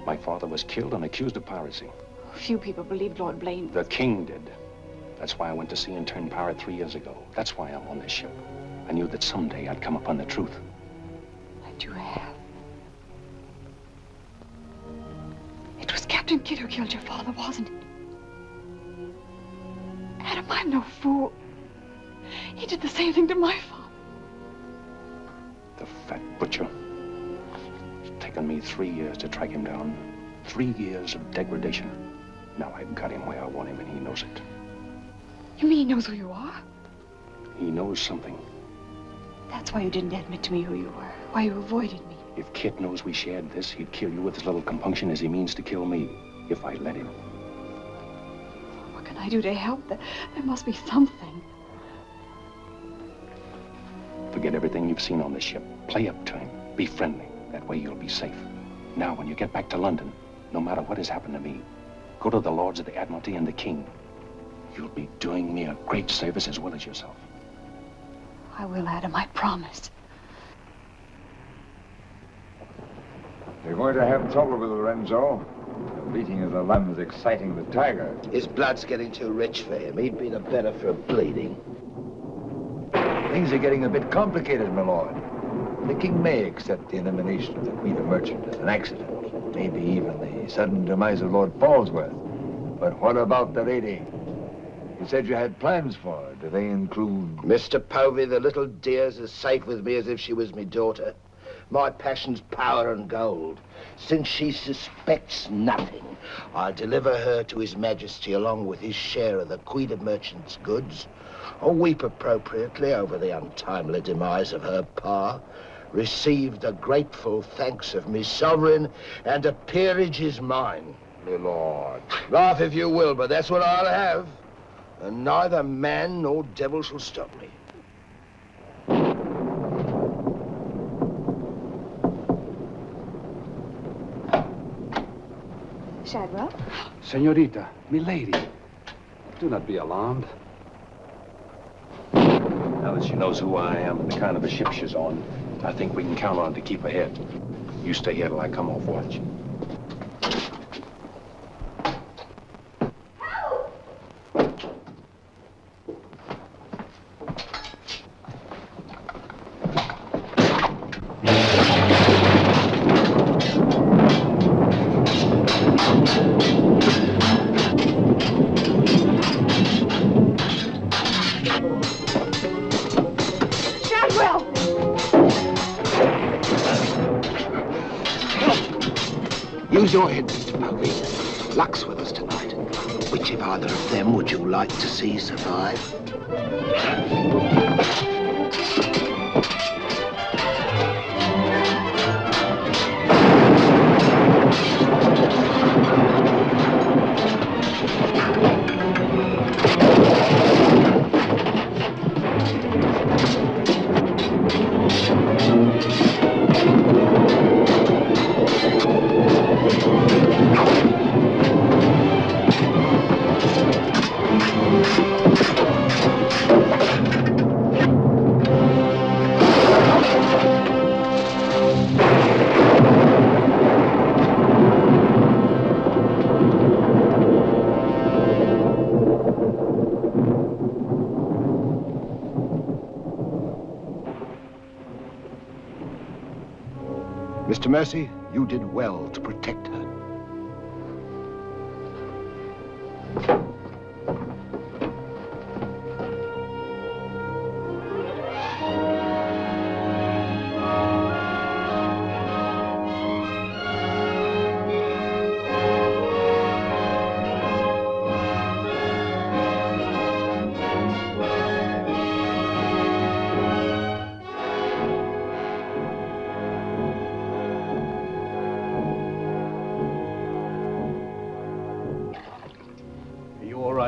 My father was killed and accused of piracy.
Few people believed Lord Blaine.
The king did. That's why I went to sea and turned pirate 3 years ago. That's why I'm on this ship. I knew that someday I'd come upon the truth.
And you have. It was Captain Kidd who killed your father, wasn't it? Adam, I'm no fool. He did the same thing to my father.
The fat butcher. It's taken me 3 years to track him down. 3 years of degradation. Now I've got him where I want him, and he knows it.
You mean he knows who you are?
He knows something.
That's why you didn't admit to me who you were. Why you avoided me.
If Kit knows we shared this, he'd kill you with as little compunction as he means to kill me, if I let him.
What can I do to help? There must be something.
Forget everything you've seen on this ship. Play up to him. Be friendly. That way you'll be safe. Now, when you get back to London, no matter what has happened to me, go to the Lords of the Admiralty and the King. You'll be doing me a great service as well as yourself.
I will, Adam, I promise.
You're going to have trouble with Lorenzo. The beating of the lamb's exciting the tiger.
His blood's getting too rich for him. He'd be the better for bleeding.
Things are getting a bit complicated, my lord. The king may accept the elimination of the Queen of Merchant as an accident, maybe even the sudden demise of Lord Falsworth. But what about the lady? You said you had plans for her. Do they include...
Mr. Povey, the little dear's as safe with me as if she was me daughter. My passion's power and gold. Since she suspects nothing, I'll deliver her to His Majesty along with his share of the Queen of Merchant's goods, or weep appropriately over the untimely demise of her pa, receive the grateful thanks of me sovereign, and a peerage is mine.
My lord.
Laugh if you will, but that's what I'll have. And neither man nor devil shall stop me.
Shadwell?
Senorita, milady, do not be alarmed.
Now that she knows who I am and the kind of a ship she's on, I think we can count on her to keep ahead. You stay here till I come off watch.
Use your head, Mr. Povey. Luck's with us tonight. Which of either of them would you like to see survive? Mr. Mercy, you did well to protect her.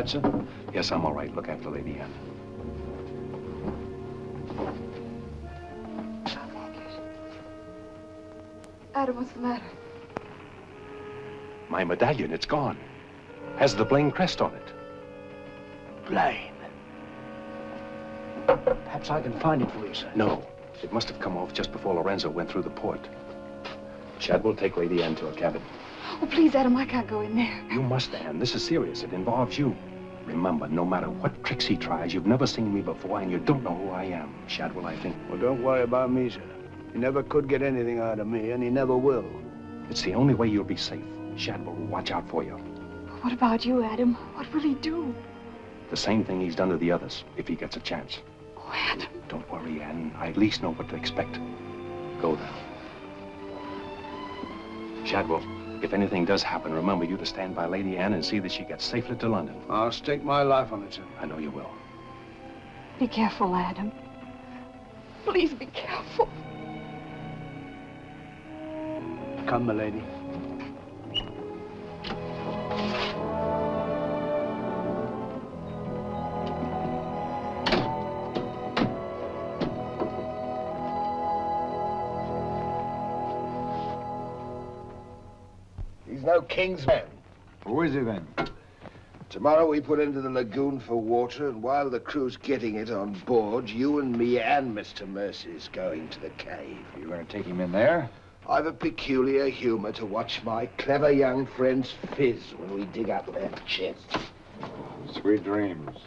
Sir? Yes, I'm all right. Look after Lady Anne.
Adam, what's the matter?
My medallion, it's gone. Has the Blaine crest on it.
Blaine. Perhaps I can find it for you, sir.
No, it must have come off just before Lorenzo went through the port. Chad will take Lady Anne to her cabin.
Oh, please, Adam, I can't go in there.
You must, Anne. This is serious. It involves you. Remember, no matter what tricks he tries, you've never seen me before, and you don't know who I am. Shadwell, I think.
Well, don't worry about me, sir. He never could get anything out of me, and he never will.
It's the only way you'll be safe. Shadwell will watch out for you.
What about you, Adam? What will he do?
The same thing he's done to the others, if he gets a chance.
Oh, Adam.
Don't worry, Anne. I at least know what to expect. Go then. Shadwell, if anything does happen, remember you to stand by Lady Anne and see that she gets safely to London.
I'll stake my life on it, sir.
I know you will.
Be careful, Adam. Please be careful.
Come, my lady.
He's no king's man.
Who is he then?
Tomorrow we put into the lagoon for water, and while the crew's getting it on board, you and me and Mr. Mercy's going to the cave.
You're going to take him in there?
I've a peculiar humor to watch my clever young friends fizz when we dig up their chests.
Sweet dreams.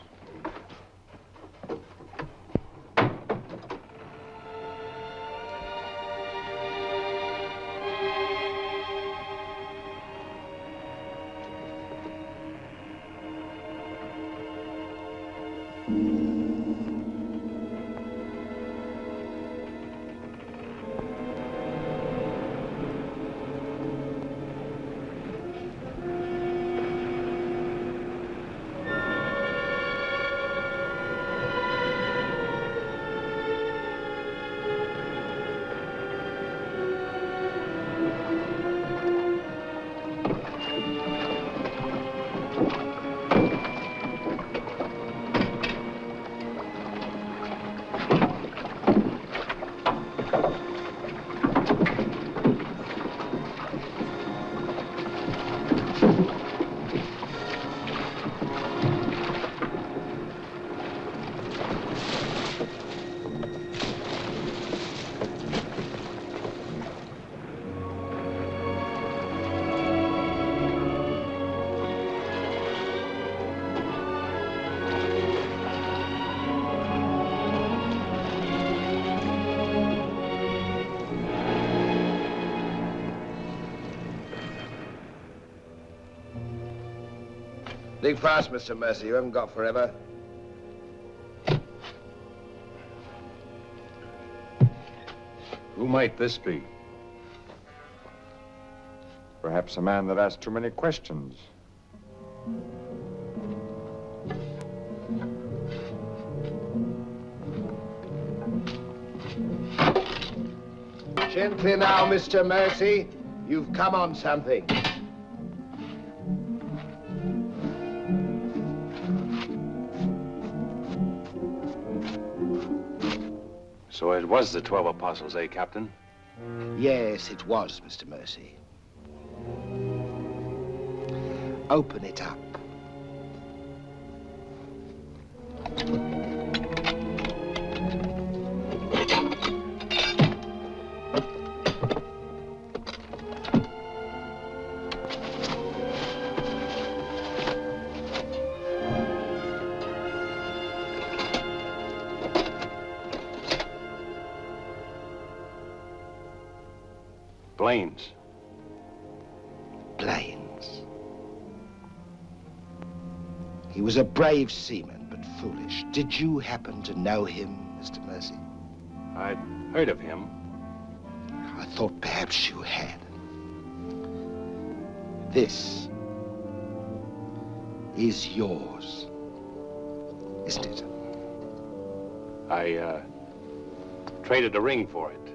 Dig fast, Mr. Mercy. You haven't got forever.
Who might this be? Perhaps a man that asked too many questions.
Gently now, Mr. Mercy. You've come on something.
So it was the 12 apostles, eh, Captain?
Yes, it was, Mr. Mercy. Open it up.
Blaine's.
Blaine's. He was a brave seaman, but foolish. Did you happen to know him, Mr. Mercy?
I'd heard of him.
I thought perhaps you had. This is yours, isn't it?
I, traded a ring for it.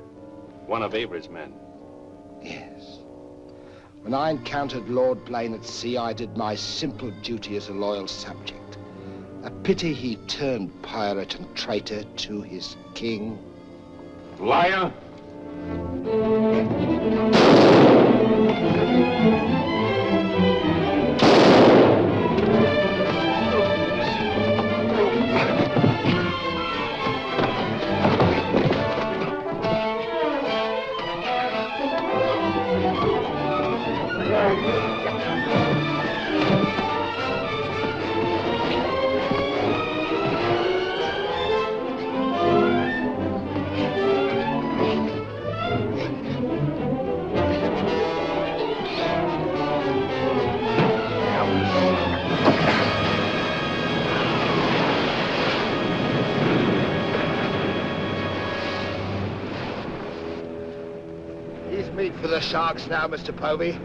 One of Avery's men.
Yes. When I encountered Lord Blaine at sea, I did my simple duty as a loyal subject. A pity he turned pirate and traitor to his king.
Liar!
For the sharks now, Mr. Povey.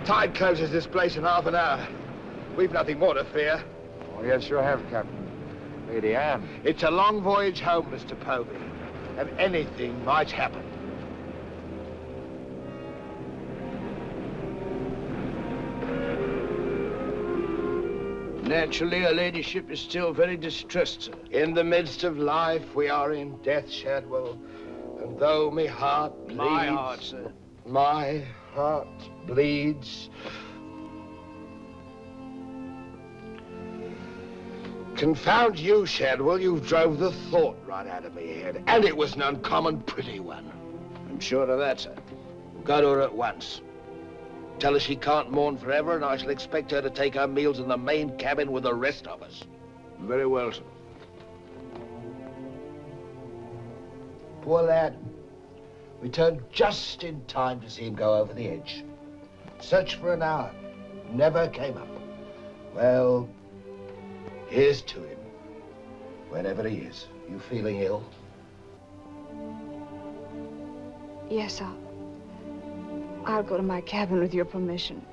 Tide closes this place in half an hour. We've nothing more to fear.
Oh, yes, you have, Captain. Lady Anne.
It's a long voyage home, Mr. Povey, and anything might happen.
Naturally, her ladyship is still very distressed, sir.
In the midst of life, we are in death, Shadwell. And though my heart bleeds...
My heart, sir.
My heart bleeds. Confound you, Shadwell. You drove the thought right out of me head. And it was an uncommon pretty one.
I'm sure of that, sir.
Go to her at once. Tell her she can't mourn forever, and I shall expect her to take her meals in the main cabin with the rest of us.
Very well, sir.
Poor lad. We turned just in time to see him go over the edge. Searched for an hour. Never came up. Well, here's to him. Wherever he is. You feeling ill?
Yes, I'll go to my cabin with your permission.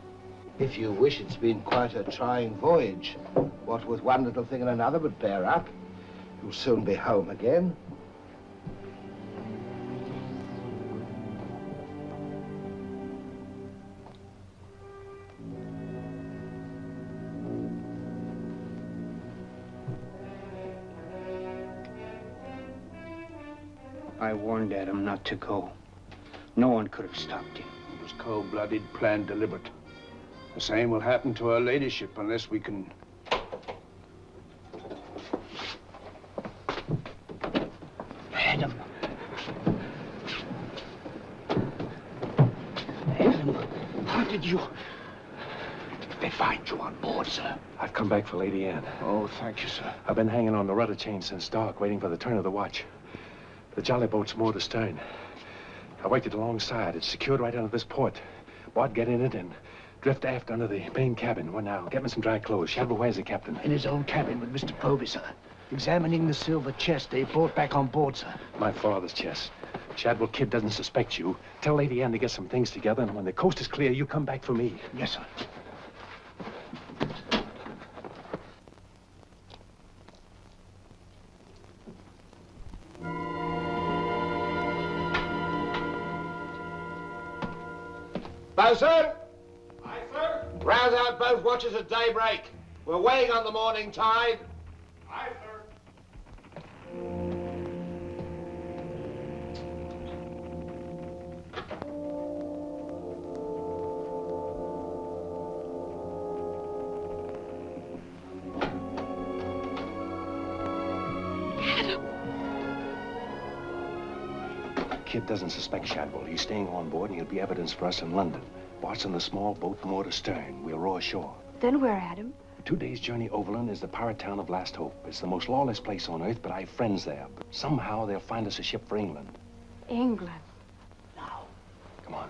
If you wish, it's been quite a trying voyage. What with one little thing and another, but bear up. You'll soon be home again.
I warned Adam not to go. No one could have stopped him.
It was cold-blooded, planned, deliberate. The same will happen to her ladyship unless we can...
Adam. Adam, how did you... They find you on board, sir?
I've come back for Lady Anne.
Oh, thank you, sir.
I've been hanging on the rudder chain since dark, waiting for the turn of the watch. The jolly boat's moored astern. I waited alongside. It's secured right under this port. Bart, get in it and drift aft under the main cabin. Well, now, get me some dry clothes. Shadwell, where's the captain?
In his own cabin with Mr. Povey, sir. Examining the silver chest they brought back on board, sir.
My father's chest. Shadwell Kid doesn't suspect you. Tell Lady Anne to get some things together, and when the coast is clear, you come back for me.
Yes, sir.
Bosun! Aye, sir? Rouse out both watches at daybreak. We're weighing on the morning tide.
Aye, sir.
Kid doesn't suspect Shadwell. He's staying on board, and he'll be evidence for us in London. Bart's in the small boat moored astern. We'll row ashore.
Then where, Adam?
2 days' journey overland is the pirate town of Last Hope. It's the most lawless place on earth, but I have friends there. Somehow they'll find us a ship for England.
England.
Come on.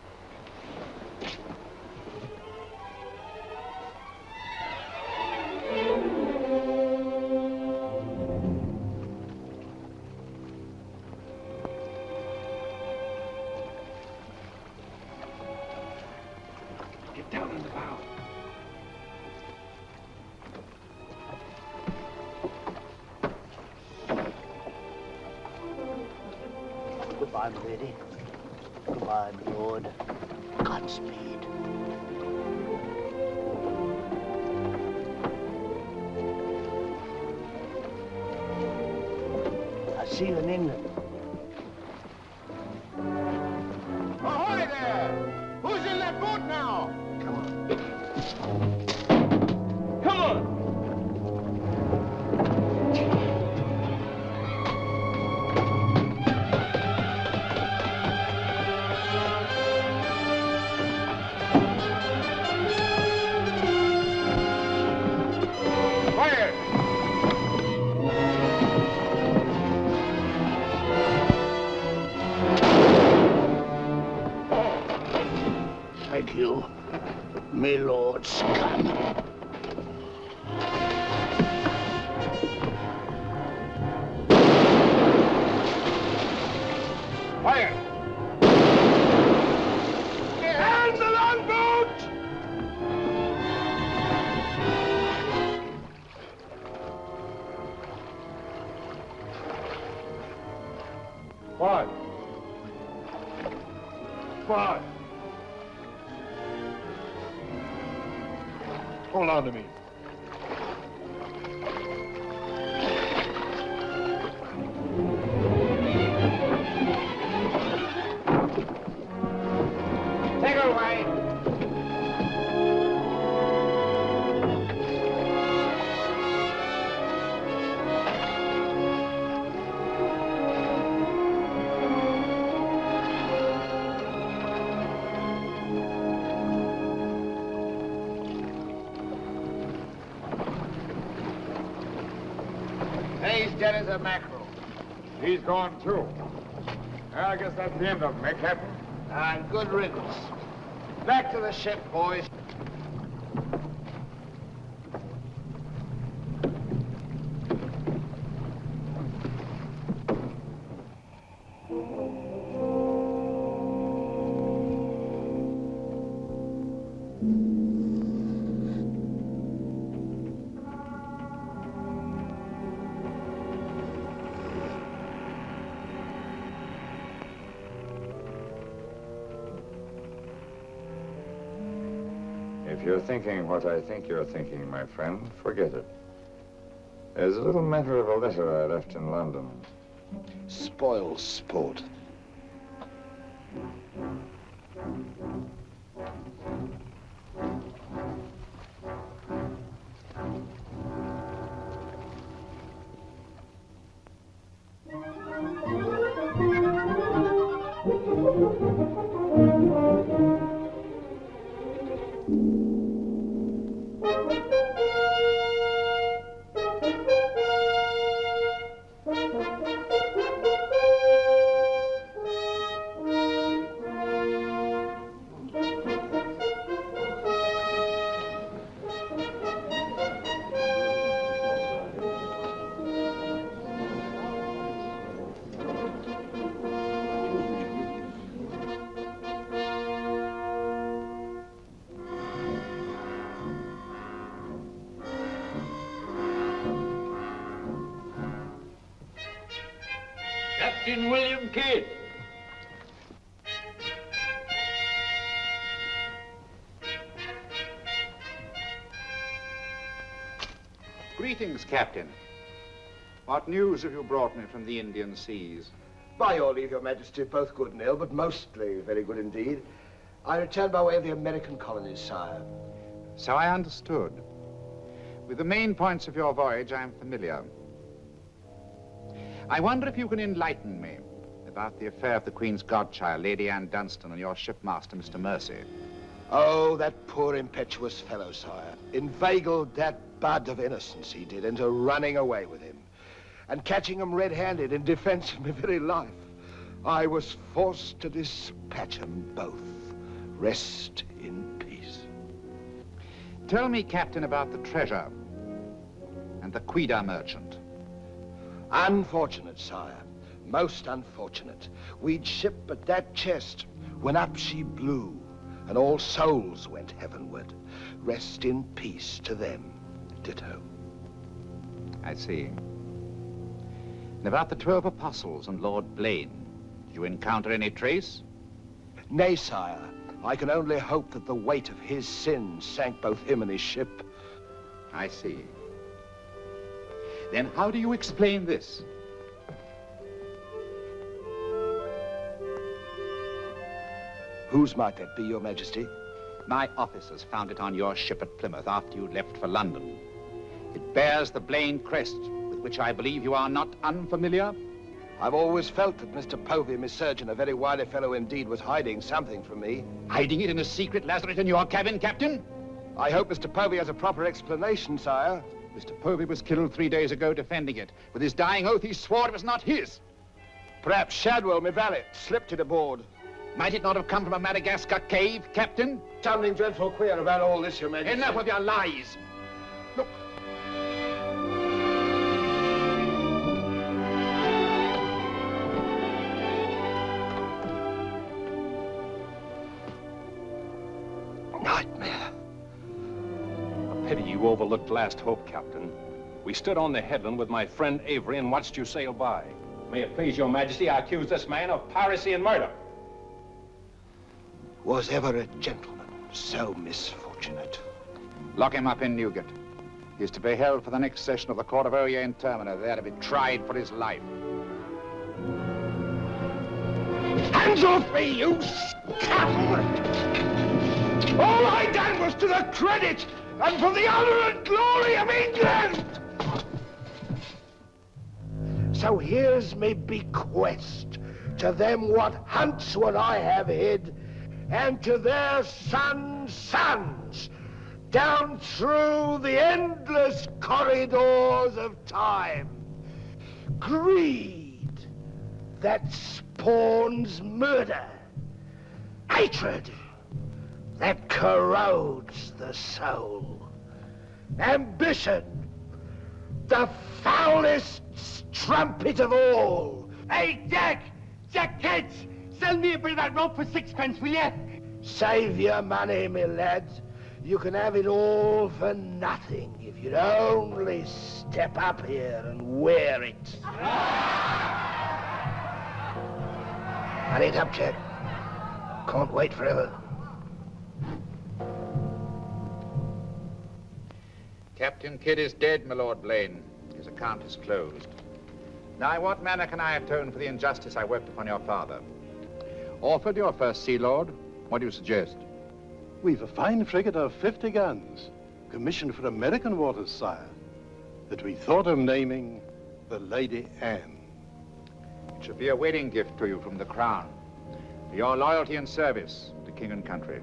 in the bow.
Goodbye, my lady. Goodbye, my lord. Godspeed. I'll see you in England.
Ahoy there! Who's in that boat now?
Come on.
Come on!
Fire!
Thank you, my lord scum.
Fire!
And the longboat!
Forward! Forward! Hold on to me.
Take her away!
He's dead as a mackerel. He's gone too. I guess that's the end of him, eh, Captain?
And good riddance. Back to the ship, boys.
If you're thinking what I think you're thinking, my friend, forget it. There's a little matter of a letter I left in London.
Spoil sport.
Captain William Kidd.
Greetings, Captain. What news have you brought me from the Indian seas?
By your leave, Your Majesty, both good and ill, but mostly very good indeed. I returned by way of the American colonies, sire.
So I understood. With the main points of your voyage, I am familiar. I wonder if you can enlighten me about the affair of the Queen's godchild, Lady Anne Dunstan, and your shipmaster, Mr. Mercy.
Oh, that poor impetuous fellow, sire. Inveigled that bud of innocence he did into running away with him. And catching him red-handed in defense of my very life, I was forced to dispatch them both. Rest in peace.
Tell me, Captain, about the treasure and the Quida merchant.
Unfortunate, sire. Most unfortunate. We'd ship but that chest when up she blew. and all souls went heavenward. Rest in peace to them. Ditto.
I see. And about the 12 apostles and Lord Blaine, did you encounter any trace?
Nay, sire. I can only hope that the weight of his sins sank both him and his ship.
I see. Then how do you explain this?
Whose might that be, Your Majesty?
My officers found it on your ship at Plymouth after you left for London. It bears the Blaine crest, with which I believe you are not unfamiliar.
I've always felt that Mr. Povey, my surgeon, a very wily fellow indeed, was hiding something from me.
Hiding it in a secret lazaret in your cabin, Captain?
I hope Mr. Povey has a proper explanation, sire.
Mr. Povey was killed 3 days ago defending it. With his dying oath, he swore it was not his.
Perhaps Shadwell, my valet, slipped it aboard.
Might it not have come from a Madagascar cave, Captain?
Something dreadful queer about all this, Your Majesty.
Enough of your lies. Look.
Nightmare.
A pity you overlooked last hope, Captain. We stood on the headland with my friend Avery and watched you sail by. May it please Your Majesty, I accuse this man of piracy and murder.
Was ever a gentleman so misfortunate?
Lock him up in Newgate. He is to be held for the next session of the Court of Oyer in Termina, there to be tried for his life.
Hands off me, you scum! All I done was to the credit and for the honor and glory of England! So here's me bequest to them what hunts what I have hid, and to their sons' sons, down through the endless corridors of time. Greed that spawns murder. Hatred that corrodes the soul. Ambition, the foulest strumpet of all.
Hey, Jack! Jack Ketch! Sell me a bit of that rope for 6pence, will you?
Save your money, my lad. You can have it all for nothing if you'd only step up here and wear it. Hurry it up, Jack. Can't wait forever.
Captain Kidd is dead, my Lord Blaine. His account is closed. Now, in what manner can I atone for the injustice I worked upon your father? Orford, your first Sea Lord, what do you suggest?
We've a fine frigate of 50 guns, commissioned for American waters, sire, that we thought of naming the Lady Anne.
It should be a wedding gift to you from the Crown, for your loyalty and service to king and country.